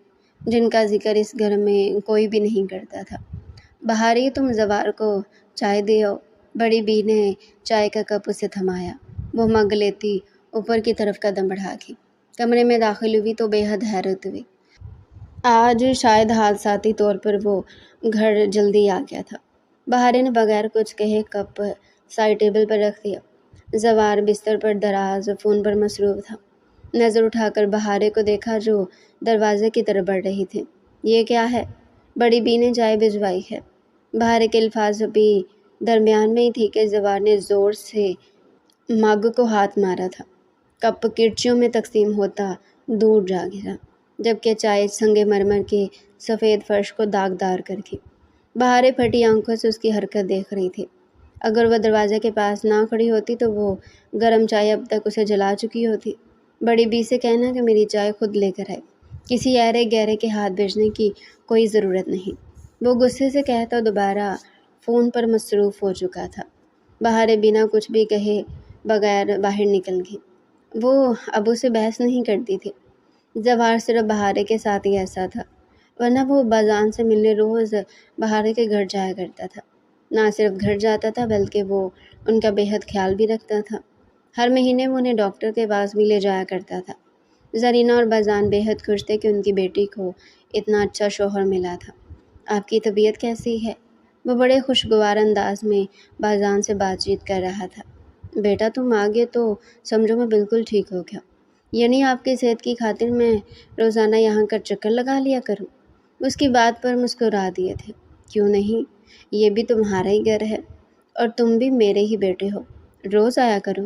جن کا ذکر اس گھر میں کوئی بھی نہیں کرتا تھا۔ بہاریں، تم زوار کو چائے دے آؤ۔ بڑی بی نے چائے کا کپ اسے تھمایا۔ وہ مگ لیتی اوپر کی طرف قدم بڑھا گئی۔ کمرے میں داخل ہوئی تو بے حد حیرت ہوئی۔ آج شاید حادثاتی طور پر وہ گھر جلدی آ گیا تھا۔ بہاریں نے بغیر کچھ کہے کپ سائڈ ٹیبل پر رکھ دیا۔ زوار بستر پر دراز فون پر مصروف تھا۔ نظر اٹھا کر بہاریں کو دیکھا جو دروازے کی طرف بڑھ رہی تھی۔ یہ کیا ہے؟ بڑی بی نے چائے بھجوائی ہے۔ بہاریں کے الفاظ ابھی درمیان میں ہی تھی کہ زوار نے زور سے مگ کو ہاتھ مارا تھا۔ کپ کرچیوں میں تقسیم ہوتا دور جا گرا، جبکہ چائے سنگ مرمر کے سفید فرش کو داغدار کر گئی۔ بہاریں پھٹی آنکھوں سے اس کی حرکت دیکھ رہی تھی۔ اگر وہ دروازے کے پاس نہ کھڑی ہوتی تو وہ گرم چائے اب تک اسے جلا چکی ہوتی۔ بڑی بی سے کہنا کہ میری چائے خود لے کر آئے، کسی ایرے گہرے کے ہاتھ بھیجنے کی کوئی ضرورت نہیں۔ وہ غصے سے کہتا دوبارہ فون پر مصروف ہو چکا تھا۔ بہاریں بنا کچھ بھی کہے بغیر باہر نکل گئی۔ وہ ابو سے بحث نہیں کرتی تھی۔ زوار صرف بہاریں کے ساتھ ہی ایسا تھا، ورنہ وہ باذان سے ملنے روز بہاریں کے گھر جایا کرتا تھا۔ نہ صرف گھر جاتا تھا بلکہ وہ ان کا بے حد خیال بھی رکھتا تھا۔ ہر مہینے وہ انہیں ڈاکٹر کے پاس بھی لے جایا کرتا تھا۔ زرینہ اور باذان بے حد خوش تھے کہ ان کی بیٹی کو اتنا اچھا شوہر ملا تھا۔ آپ کی طبیعت کیسی ہے؟ وہ بڑے خوشگوار انداز میں باذان سے بات چیت کر رہا تھا۔ بیٹا تم آ گئے تو سمجھو میں بالکل ٹھیک ہو گیا، یعنی آپ کی صحت کی خاطر میں روزانہ یہاں کا چکر لگا لیا کروں۔ اس کی بات پر مسکرا دیے تھے۔ کیوں نہیں، یہ بھی تمہارا ہی گھر ہے اور تم بھی میرے ہی بیٹے ہو، روز آیا کرو۔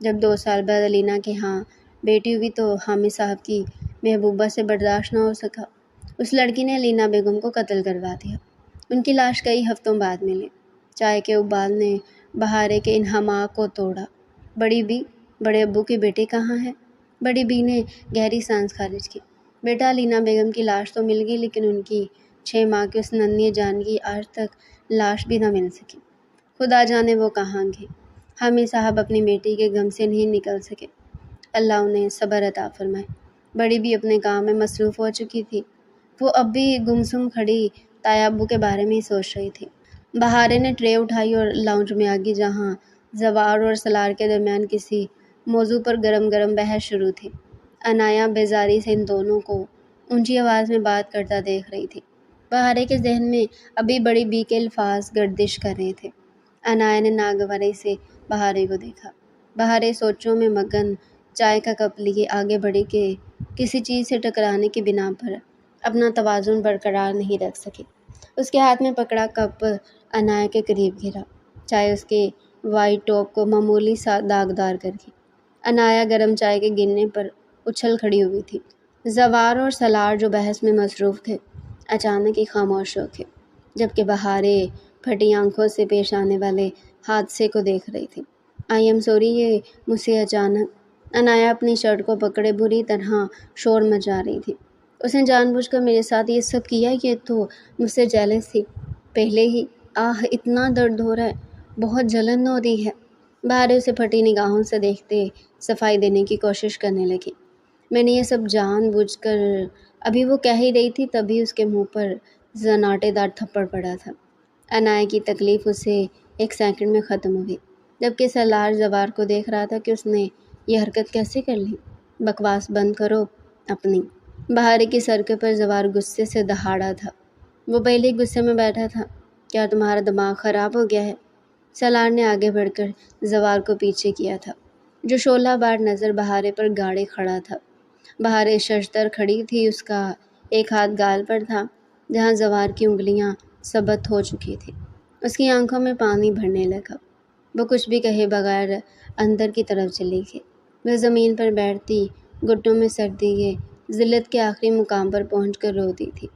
جب 2 سال بعد علینا کے ہاں بیٹی ہوئی تو حامد صاحب کی محبوبہ سے برداشت نہ ہو سکا۔ اس لڑکی نے علینا بیگم کو قتل کروا دیا۔ ان کی لاش کئی ہفتوں بعد ملی۔ چائے کے ابال نے بہارے کے انہماک کو توڑا۔ بڑی بی، بڑے ابو کی بیٹی کہاں ہے؟ بڑی بی نے گہری سانس خارج کی۔ بیٹا، علینا بیگم کی لاش تو مل گئی، لیکن ان کی 6 ماہ کی اس ننھی جان کی آج تک لاش بھی نہ مل سکی۔ خدا جانے وہ کہاں گئی۔ حامد صاحب اپنی بیٹی کے غم سے نہیں نکل سکے۔ اللہ انہیں صبر عطا فرمائے۔ بڑی بھی اپنے کام میں مصروف ہو چکی تھی۔ وہ اب بھی گمسم کھڑی تایا ابو کے بارے میں ہی سوچ رہی تھی۔ بہارے نے ٹرے اٹھائی اور لاؤنج میں آگی، جہاں زوار اور سلار کے درمیان کسی موضوع پر گرم گرم بحث شروع تھی۔ عنایہ بیزاری سے ان دونوں کو اونچی آواز میں بات کرتا دیکھ رہی تھی۔ بہارے کے ذہن میں ابھی بڑی بی کے الفاظ گردش کر رہے تھے۔ عنایہ نے ناگواری سے بہارے کو دیکھا۔ بہارے سوچوں میں مگن چائے کا کپ لیے آگے بڑھی کہ کسی چیز سے ٹکرانے کی بنا پر اپنا توازن برقرار نہیں رکھ سکی۔ اس کے ہاتھ میں پکڑا کپ عنایہ کے قریب گرا۔ چائے اس کے وائٹ ٹاپ کو معمولی سا داغدار کر گئی۔ عنایہ گرم چائے کے گرنے پر اچھل کھڑی ہوئی تھی۔ زوار اور سلار جو بحث میں مصروف تھے، اچانک ہی خاموش ہو گئے، جبکہ بہارے پھٹی آنکھوں سے پیش آنے والے حادثے کو دیکھ رہی تھی۔ آئی ایم سوری، یہ مجھ سے اچانک۔ عنایہ اپنی شرٹ کو پکڑے بری طرح شور مچا رہی تھی۔ اس نے جان بوجھ کر میرے ساتھ یہ سب کیا؟ یہ تو مجھ سے جیلس تھی پہلے ہی۔ آہ، اتنا درد ہو رہا ہے، بہت جلن ہو رہی ہے۔ بہارے اسے پھٹی نگاہوں سے دیکھتے صفائی دینے کی کوشش کرنے لگی۔ میں نے یہ سب جان بوجھ کر، ابھی وہ کہہ ہی رہی تھی تبھی اس کے منہ پر زناٹے دار تھپڑ پڑا تھا۔ عنایہ کی تکلیف اسے 1 سیکنڈ میں ختم ہوئی، جبکہ سلار زوار کو دیکھ رہا تھا کہ اس نے یہ حرکت کیسے کر لی۔ بکواس بند کرو اپنی۔ بہارے کے سر کے پر زوار غصے سے دہاڑا تھا۔ وہ پہلے ہی غصے میں بیٹھا تھا۔ کیا تمہارا دماغ خراب ہو گیا ہے؟ سلار نے آگے بڑھ کر زوار کو پیچھے کیا تھا، جو شعلہ بار نظر بہارے پر گاڑے کھڑا تھا۔ بہارے ششدر کھڑی تھی، اس کا ایک ہاتھ گال پر تھا، جہاں زوار کی انگلیاں ثبت ہو چکی تھی۔ اس کی آنکھوں میں پانی بھرنے لگا۔ وہ کچھ بھی کہے بغیر اندر کی طرف چلی گئی۔ وہ زمین پر بیٹھتی، گھٹنوں میں سر دیے ذلت کے آخری مقام پر پہنچ کر رو دی تھی،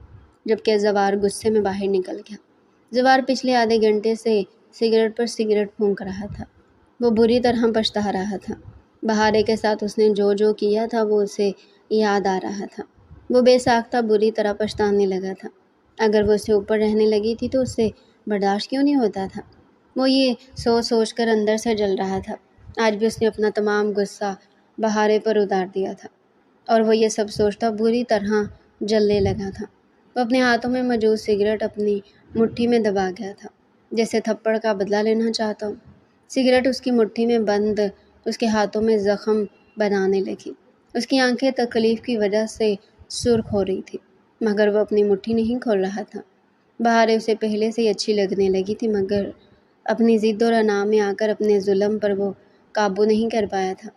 جبکہ زوار غصے میں باہر نکل گیا۔ زوار پچھلے آدھے گھنٹے سے سگریٹ پر سگریٹ پھونک رہا تھا۔ وہ بری طرح پچھتا رہا تھا۔ بہارے کے ساتھ اس نے جو جو کیا تھا وہ اسے یاد آ رہا تھا۔ وہ بے ساختہ بری طرح پچھتانے لگا تھا۔ اگر وہ اس سے اوپر رہنے لگی تھی تو اس سے برداشت کیوں نہیں ہوتا تھا؟ وہ یہ سوچ سوچ کر اندر سے جل رہا تھا۔ آج بھی اس نے اپنا تمام غصہ بہارے پر اتار دیا تھا، اور وہ یہ سب سوچتا بری طرح جلنے لگا تھا۔ وہ اپنے ہاتھوں میں موجود سگریٹ اپنی مٹھی میں دبا گیا تھا، جیسے تھپڑ کا بدلہ لینا چاہتا ہوں۔ سگریٹ اس کی مٹھی میں بند اس کے ہاتھوں میں زخم بنانے لگی۔ اس کی آنکھیں تکلیف کی وجہ سے سرخ ہو رہی تھی، مگر وہ اپنی مٹھی نہیں کھول رہا تھا۔ بہارے اسے پہلے سے ہی اچھی لگنے لگی تھی، مگر اپنی ضد اور انا میں آ کر اپنے ظلم پر وہ قابو نہیں کر پایا تھا۔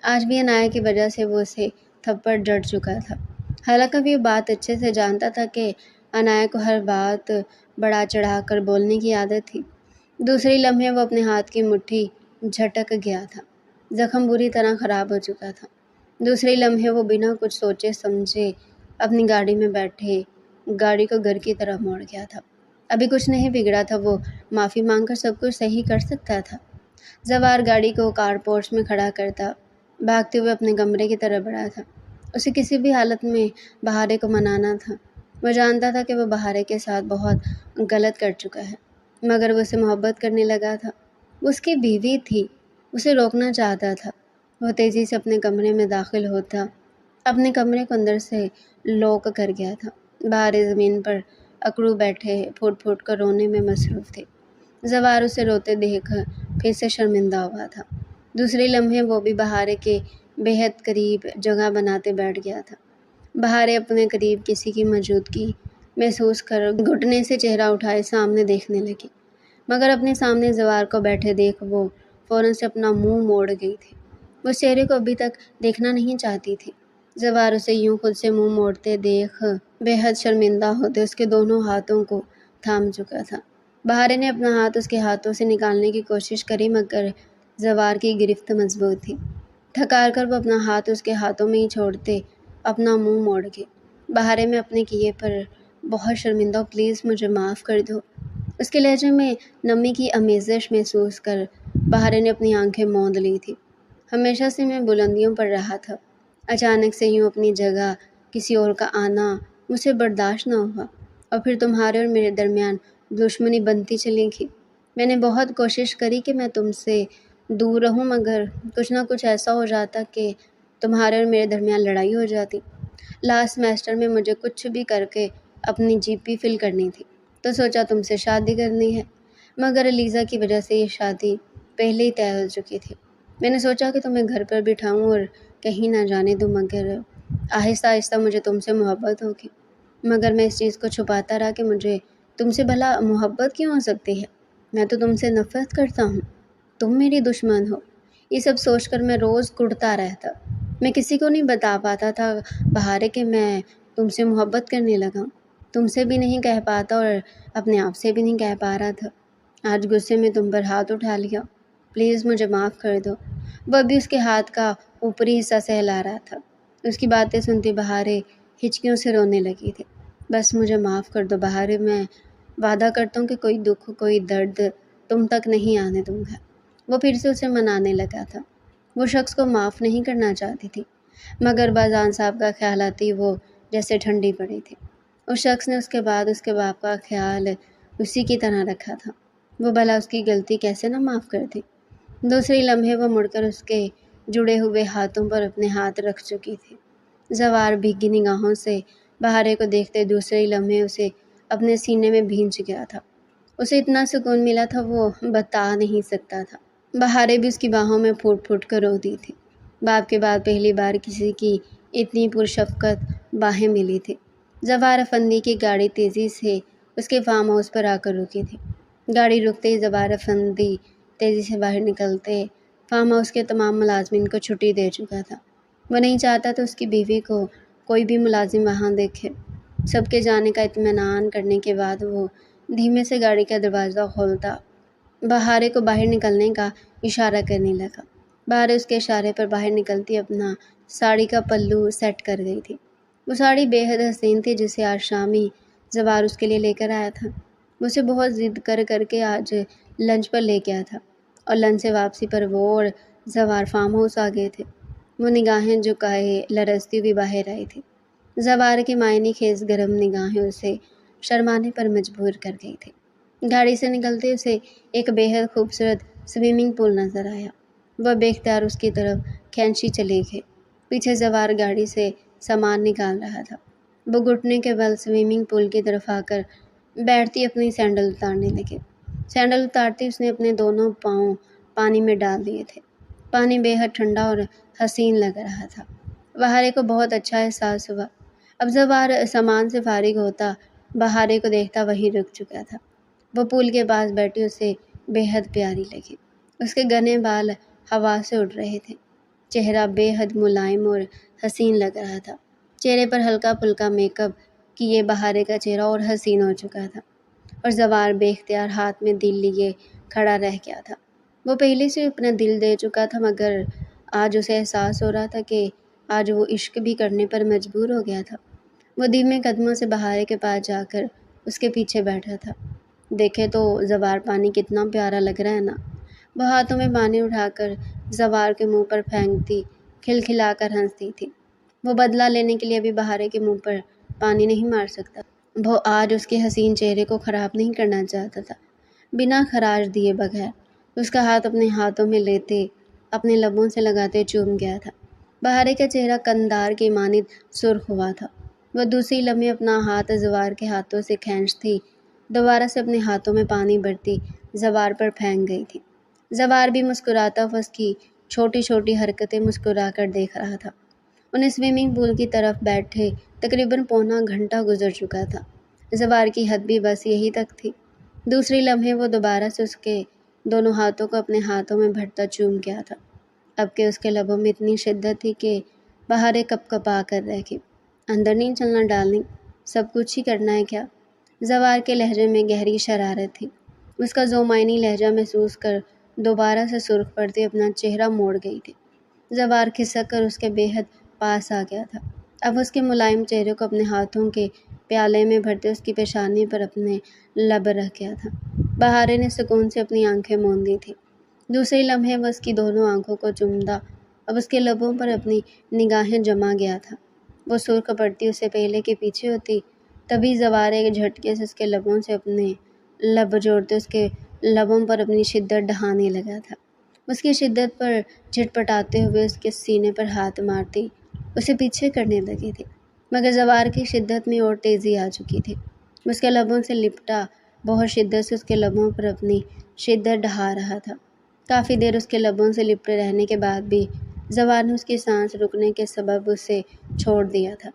آج بھی عنایہ کی وجہ سے وہ اسے تھپڑ ڈڑ چکا تھا۔ حالانکہ وہ یہ بات اچھے سے جانتا تھا کہ عنایہ کو ہر بات بڑھا چڑھا کر بولنے کی عادت تھی۔ دوسرے لمحے وہ اپنے ہاتھ کی مٹھی جھٹک گیا تھا۔ زخم بری طرح خراب ہو چکا تھا۔ دوسرے لمحے وہ بنا کچھ سوچے سمجھے اپنی گاڑی میں بیٹھے گاڑی کو گھر کی طرف موڑ گیا تھا۔ ابھی کچھ نہیں بگڑا تھا، وہ معافی مانگ کر سب کچھ صحیح کر سکتا تھا۔ زوار گاڑی کو کار پورچ میں کھڑا کرتا بھاگتے ہوئے اپنے کمرے کی طرف بڑھا تھا۔ اسے کسی بھی حالت میں بہارے کو منانا تھا۔ وہ جانتا تھا کہ وہ بہارے کے ساتھ بہت غلط کر چکا ہے، مگر وہ اسے محبت کرنے لگا تھا۔ وہ اس کی بیوی تھی، اسے روکنا چاہتا تھا۔ وہ تیزی سے اپنے کمرے میں داخل ہوتا، اپنے کمرے کو اندر سے لوک کر گیا تھا۔ بہارے زمین پر اکڑو بیٹھے پھوٹ پھوٹ کر رونے میں مصروف تھے۔ زوار اسے روتے دیکھ پھر سے شرمندہ ہوا تھا۔ دوسرے لمحے وہ بھی بہارے کے بے حد قریب جگہ بناتے بیٹھ گیا تھا۔ بہارے اپنے قریب کسی کی موجودگی محسوس کر گھٹنے سے چہرہ اٹھائے سامنے دیکھنے لگی، مگر اپنے سامنے زوار کو بیٹھے دیکھ وہ فوراً سے اپنا منہ موڑ گئی تھی۔ وہ اس چہرے کو ابھی تک دیکھنا نہیں چاہتی تھی۔ زوار اسے یوں خود سے منہ موڑتے دیکھ بے حد شرمندہ ہوتے اس کے دونوں ہاتھوں کو تھام چکا تھا۔ بہارے نے اپنا ہاتھ اس کے ہاتھوں سے نکالنے کی کوشش کری، مگر زوار کی گرفت مضبوط تھی۔ تھکار کر وہ اپنا ہاتھ اس کے ہاتھوں میں ہی چھوڑتے اپنا منہ موڑ کے، بہارے میں اپنے کیے پر بہت شرمندہ ہو، پلیز مجھے معاف کر دو۔ اس کے لہجے میں نمی کی آمیزش محسوس کر بہارے نے اپنی آنکھیں موند لی تھی۔ ہمیشہ سے میں بلندیوں پر رہا تھا، اچانک سے یوں اپنی جگہ کسی اور کا آنا مجھ سے برداشت نہ ہوا، اور پھر تمہارے اور میرے درمیان دشمنی بنتی چلی گئی۔ میں نے بہت کوشش کری کہ میں تم سے دور رہوں، مگر کچھ نہ کچھ ایسا ہو جاتا کہ تمہارے اور میرے درمیان لڑائی ہو جاتی۔ لاسٹ سیمسٹر میں مجھے کچھ بھی کر کے اپنی جی پی فل کرنی تھی، تو سوچا تم سے شادی کرنی ہے، مگر علیزہ کی وجہ سے یہ شادی پہلے ہی طے ہو چکی تھی۔ میں نے سوچا کہ تمہیں گھر پر بٹھاؤں اور کہیں نہ جانے دوں، مگر آہستہ آہستہ مجھے تم سے محبت ہوگی، مگر میں اس چیز کو چھپاتا رہا کہ مجھے تم سے بھلا محبت کیوں ہو سکتی ہے؟ میں تو تم سے نفرت کرتا ہوں، تم میری دشمن ہو۔ یہ سب سوچ کر میں روز کڑتا رہتا۔ میں کسی کو نہیں بتا پاتا تھا بہارے کہ میں تم سے محبت کرنے لگا ہوں، تم سے بھی نہیں کہہ پاتا اور اپنے آپ سے بھی نہیں کہہ پا رہا تھا۔ آج غصے میں تم پر ہاتھ اٹھا لیا، پلیز مجھے معاف کر دو۔ وہ ابھی اس کے ہاتھ کا اوپری حصہ سہلا رہا تھا۔ اس کی باتیں سنتی بہارے ہچکیوں سے رونے لگی تھی۔ بس مجھے معاف کر دو بہارے، میں وعدہ کرتا ہوں کہ کوئی دکھ کوئی درد تم تک نہیں آنے دوں گا۔ وہ پھر سے اسے منانے لگا تھا۔ وہ شخص کو معاف نہیں کرنا چاہتی تھی، مگر باذان صاحب کا خیال آتی وہ جیسے ٹھنڈی پڑی تھی۔ اس شخص نے اس کے بعد اس کے باپ کا خیال اسی کی طرح رکھا تھا، وہ بھلا اس کی غلطی کیسے نہ معاف کرتی۔ دوسری لمحے وہ مڑ کر اس کے جڑے ہوئے ہاتھوں پر اپنے ہاتھ رکھ چکی تھی۔ زوار بھیگی نگاہوں سے بہارے کو دیکھتے دوسرے لمحے اسے اپنے سینے میں بھینچ گیا تھا۔ اسے اتنا سکون ملا تھا وہ بتا نہیں سکتا تھا۔ بہارے بھی اس کی باہوں میں پھوٹ پھوٹ کر رو دی تھی۔ باپ کے بعد پہلی بار کسی کی اتنی پرشفقت باہیں ملی تھی۔ زوار افندی کی گاڑی تیزی سے اس کے فارم ہاؤس پر آ کر رکی تھی۔ گاڑی رکتے ہی زوار افندی تیزی سے باہر نکلتے فارم ہاؤس کے تمام ملازمین کو چھٹی دے چکا تھا۔ وہ نہیں چاہتا تھا اس کی بیوی کو کوئی بھی ملازم وہاں دیکھے۔ سب کے جانے کا اطمینان کرنے کے بعد وہ دھیمے سے گاڑی کا دروازہ کھولتا بہارے کو باہر نکلنے کا اشارہ کرنے لگا۔ بہارے اس کے اشارے پر باہر نکلتی اپنا ساڑی کا پلو سیٹ کر گئی تھی۔ وہ ساڑی بے حد حسین تھی جسے آج شام ہی زوار اس کے لیے لے کر آیا تھا۔ وہ اسے بہت ضد کر کے آج لنچ پر لے گیا تھا، اور لنچ سے واپسی پر وہ اور زوار فارم ہاؤس آ گئے تھے۔ وہ نگاہیں جھکائے لرزتی ہوئی باہر آئی تھی۔ زوار کی معنی خیز گرم نگاہیں اسے شرمانے پر مجبور کر گئی تھی۔ گاڑی سے نکلتے اسے ایک بے حد خوبصورت سوئمنگ پول نظر آیا۔ وہ بے اختیار اس کی طرف کھینچی چلی گئی۔ پیچھے زوار گاڑی سے سامان نکال رہا تھا۔ وہ گھٹنے کے بل سوئمنگ پول کی طرف آ کر بیٹھتی اپنی سینڈل اتارنے لگے۔ سینڈل اتارتی اس نے اپنے دونوں پاؤں پانی میں ڈال دیے تھے۔ پانی بے حد ٹھنڈا اور حسین لگ رہا تھا۔ بہارے کو بہت اچھا احساس ہوا۔ اب زوار سامان سے فارغ ہوتا بہارے کو دیکھتا وہیں رک چکا تھا۔ وہ پول کے پاس بیٹھی اسے بے حد پیاری لگی۔ اس کے گھنے بال ہوا سے اڑ رہے تھے۔ چہرہ بے حد ملائم اور حسین لگ رہا تھا۔ چہرے پر ہلکا پھلکا میک اپ کیے بہارے کا چہرہ اور حسین ہو چکا تھا، اور زوار بے اختیار ہاتھ میں دل لیے کھڑا رہ گیا تھا۔ وہ پہلے سے اپنا دل دے چکا تھا، مگر آج اسے احساس ہو رہا تھا کہ آج وہ عشق بھی کرنے پر مجبور ہو گیا تھا۔ وہ دھیمے قدموں سے بہارے کے پاس جا کر اس کے پیچھے بیٹھا تھا۔ دیکھے تو زوار پانی کتنا پیارا لگ رہا ہے نا؟ وہ ہاتھوں میں پانی اٹھا کر زوار کے منہ پر پھینکتی کھلکھلا کر ہنستی تھی۔ وہ بدلہ لینے کے لیے ابھی بہارے کے منہ پر پانی نہیں مار سکتا۔ وہ آج اس کے حسین چہرے کو خراب نہیں کرنا چاہتا تھا۔ بنا خراش دیے بغیر اس کا ہاتھ اپنے ہاتھوں میں لیتے اپنے لبوں سے لگاتے چوم گیا تھا۔ بہارے کا چہرہ قندار کی مانند سرخ ہوا تھا۔ وہ دوسری لمحے اپنا ہاتھ زوار کے ہاتھوں سے کھینچتی دوبارہ سے اپنے ہاتھوں میں پانی بھرتی زوار پر پھینک گئی تھی۔ زوار بھی مسکراتا ہوا اس کی چھوٹی چھوٹی حرکتیں مسکرا کر دیکھ رہا تھا۔ انہیں سوئمنگ پول کی طرف بیٹھے تقریباً پونا گھنٹہ گزر چکا تھا۔ زوار کی حد بھی بس یہی تک تھی۔ دوسری لمحے وہ دوبارہ سے اس کے دونوں ہاتھوں کو اپنے ہاتھوں میں بھرتا چوم گیا تھا۔ اب کہ اس کے لبوں میں اتنی شدت تھی کہ بہارے کپ کپا کر رہ گئی۔ اندر نہیں چلنا ڈارلنگ، سب کچھ ہی کرنا ہے کیا؟ زوار کے لہجے میں گہری شرارت تھی۔ اس کا ذومعنی لہجہ محسوس کر دوبارہ سے سرخ پڑتی اپنا چہرہ موڑ گئی تھی۔ زوار کھسک کر اس کے بے حد پاس آ گیا تھا۔ اب اس کے ملائم چہرے کو اپنے ہاتھوں کے پیالے میں بھرتے اس کی پیشانی پر اپنے لب رکھ گیا تھا۔ بہارے نے سکون سے اپنی آنکھیں موند لی تھی۔ دوسرے لمحے وہ اس کی دونوں آنکھوں کو چومتا، اب اس کے لبوں پر اپنی نگاہیں جما گیا تھا۔ وہ سرخ پڑتی اس سے پہلے کہ پیچھے ہوتی، تبھی زوار ایک جھٹکے سے اس کے لبوں سے اپنے لب جوڑتے اس کے لبوں پر اپنی شدت ڈھانے لگا تھا۔ اس کی شدت پر جھٹپٹاتے ہوئے اس کے سینے پر ہاتھ مارتی اسے پیچھے کرنے لگی تھی، مگر زوار کی شدت میں اور تیزی آ چکی تھی۔ اس کے لبوں سے لپٹا بہت شدت سے اس کے لبوں پر اپنی شدت ڈھا رہا تھا۔ کافی دیر اس کے لبوں سے لپٹے رہنے کے بعد بھی زوار نے اس کی سانس رکنے کے سبب اسے چھوڑ دیا تھا۔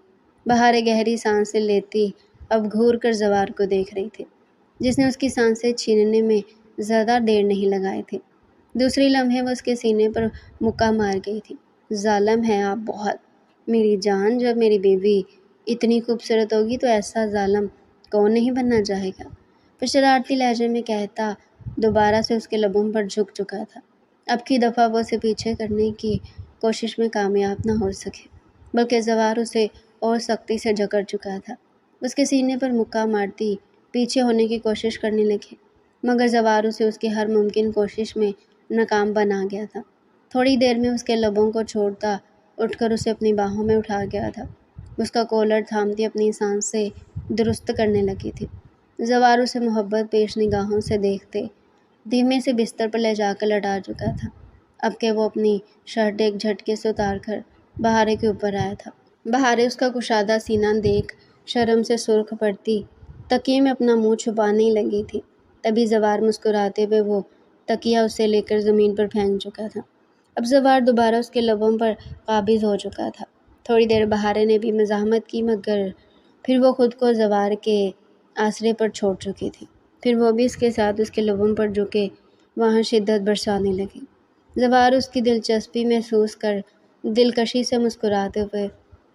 بہاریں گہری سانسیں لیتی اب گھور کر زوار کو دیکھ رہی تھی، جس نے اس کی سانسیں چھیننے میں زیادہ دیر نہیں لگائی تھی۔ دوسری لمحے وہ اس کے سینے پر مکہ مار گئی تھی۔ ظالم ہے آپ بہت، میری جان، جب میری بیوی اتنی خوبصورت ہوگی تو ایسا ظالم کون نہیں بننا چاہے گا، پھر شرارتی لہجے میں کہتا دوبارہ سے اس کے لبوں پر جھک چکا تھا۔ اب کی دفعہ وہ اسے پیچھے کرنے کی کوشش میں کامیاب نہ ہو سکے، بلکہ زوار اسے اور سختی سے جکڑ چکا تھا۔ اس کے سینے پر مکہ مارتی پیچھے ہونے کی کوشش کرنے لگے، مگر زوار اسے اس کی ہر ممکن کوشش میں ناکام بنا گیا تھا۔ تھوڑی دیر میں اس کے لبوں کو چھوڑتا اٹھ کر اسے اپنی باہوں میں اٹھا گیا تھا۔ اس کا کولر تھامتی اپنی سانسیں درست کرنے لگی تھی۔ زوار اسے محبت پیش نگاہوں سے دیکھتے دھیمے سے بستر پر لے جا کر لٹا چکا تھا، اب کہ وہ اپنی شرٹ ایک جھٹکے سے اتار کر بہارے کے اوپر آیا تھا۔ بہارے اس کا کشادہ سینہ دیکھ شرم سے سرخ پڑتی تکیے میں اپنا منہ چھپانے لگی تھی، تبھی زوار مسکراتے ہوئے وہ تکیہ اسے لے کر زمین پر پھینک چکا تھا۔ اب زوار دوبارہ اس کے لبوں پر قابض ہو چکا تھا۔ تھوڑی دیر بہارے نے بھی مزاحمت کی، مگر پھر وہ خود کو زوار کے آسرے پر چھوڑ چکی تھی۔ پھر وہ بھی اس کے ساتھ اس کے لبوں پر جھکے وہاں شدت برسانے لگی۔ زوار اس کی دلچسپی محسوس کر دلکشی سے مسکراتے ہوئے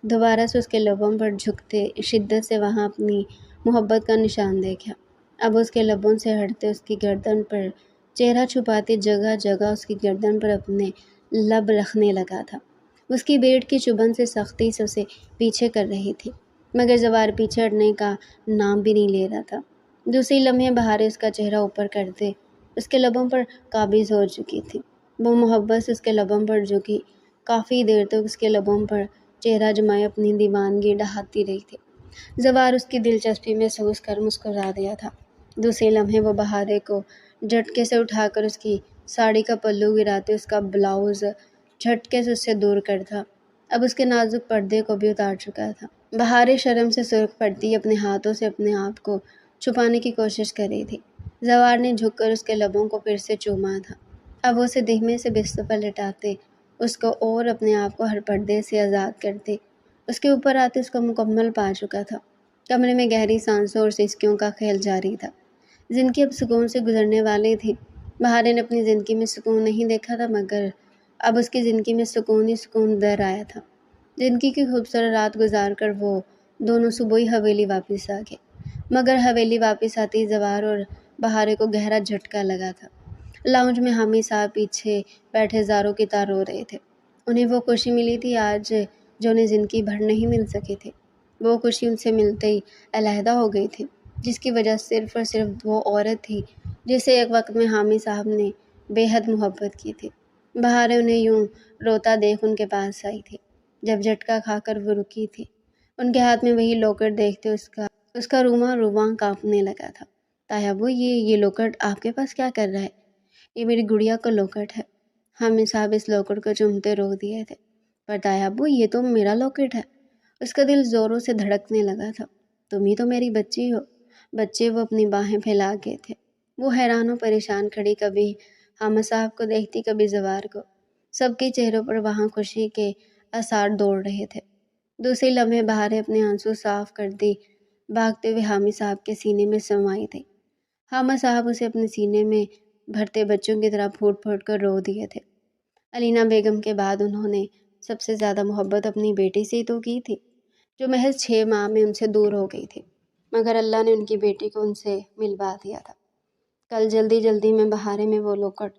دوبارہ سے اس کے لبوں پر جھکتے شدت سے وہاں اپنی محبت کا نشان دیکھا۔ اب اس کے لبوں سے ہٹتے اس کی گردن پر چہرہ چھپاتے جگہ جگہ اس کی گردن پر اپنے لب رکھنے لگا تھا۔ اس کی بیٹ کی چبھن سے سختی سے اسے پیچھے کر رہی تھی، مگر زوار پیچھے ہٹنے کا نام بھی نہیں لے رہا تھا۔ دوسری لمحے بہاریں اس کا چہرہ اوپر کرتے اس کے لبوں پر قابض ہو چکی تھی۔ وہ محبت سے اس کے لبوں پر جھکی کافی دیر تک اس کے لبوں پر چہرہ جمائے اپنی دیوانگی ڈھاتی رہی تھی۔ زوار اس کی دلچسپی محسوس کر مسکرا دیا تھا۔ دوسرے لمحے وہ بہارے کو جھٹکے سے اٹھا کر اس کی ساڑی کا پلو گراتے اس کا بلاؤز جھٹکے سے اس سے دور کرتا، اب اس کے نازک پردے کو بھی اتار چکا تھا۔ بہاریں شرم سے سرخ پڑتی اپنے ہاتھوں سے اپنے آپ کو چھپانے کی کوشش کر رہی تھی۔ زوار نے جھک کر اس کے لبوں کو پھر سے چوما تھا۔ اب وہ اسے دھیمے سے بستر پر لٹاتے اس کو اور اپنے آپ کو ہر پردے سے آزاد کرتے اس کے اوپر آتے اس کو مکمل پا چکا تھا۔ کمرے میں گہری سانسوں اور سسکیوں کا کھیل جاری تھا۔ زندگی اب سکون سے گزرنے والی تھی۔ بہاریں نے اپنی زندگی میں سکون نہیں دیکھا تھا، مگر اب اس کی زندگی میں سکون ہی سکون در آیا تھا۔ زندگی کی خوبصورت رات گزار کر وہ دونوں صبح ہی حویلی واپس آ گئے، مگر حویلی واپس آتی زوار اور بہارے کو گہرا جھٹکا لگا تھا۔ لاؤنج میں حامی صاحب پیچھے بیٹھے زاروں کی طرح رو رہے تھے۔ انہیں وہ خوشی ملی تھی آج جو انہیں زندگی بھر نہیں مل سکی تھی۔ وہ خوشی ان سے ملتے ہی علیحدہ ہو گئی تھی، جس کی وجہ صرف اور صرف وہ عورت تھی جسے ایک وقت میں حامی صاحب نے بے حد محبت کی تھی۔ بہاریں انہیں یوں روتا دیکھ ان کے پاس آئی تھی، جب جھٹکا کھا کر وہ رکی تھی۔ ان کے ہاتھ میں وہی لاکٹ دیکھتے اس کا رواں کانپنے لگا تھا۔ تایا ابو، یہ لاکٹ آپ کے پاس کیا کر رہا ہے؟ یہ میری گڑیا کا لاکٹ ہے۔ حامی صاحب اس لاکٹ کو چومتے روک دیے تھے۔ پر تایا ابو، یہ تو میرا لاکٹ ہے۔ اس کا دل زوروں سے دھڑکنے لگا تھا۔ تم ہی تو میری بچی ہو۔ بچے وہ اپنی باہیں پھیلا کے تھے۔ وہ حیران و پریشان کھڑی کبھی حامی صاحب کو دیکھتی کبھی زوار کو۔ سب کے چہروں پر وہاں خوشی کے آثار دوڑ رہے تھے۔ دوسری لمحے بہاریں اپنے آنسو صاف کرتی بھاگتے ہوئے حامی صاحب کے سینے میں سمائی تھی۔ حامی صاحب اسے اپنے سینے میں بھرتے بچوں کی طرح پھوٹ پھوٹ کر رو دیے تھے۔ علینا بیگم کے بعد انہوں نے سب سے زیادہ محبت اپنی بیٹی سے تو کی تھی، جو محض 6 ماہ میں ان سے دور ہو گئی تھی، مگر اللہ نے ان کی بیٹی کو ان سے ملوا دیا تھا۔ کل جلدی میں بہارے میں وہ لاکٹ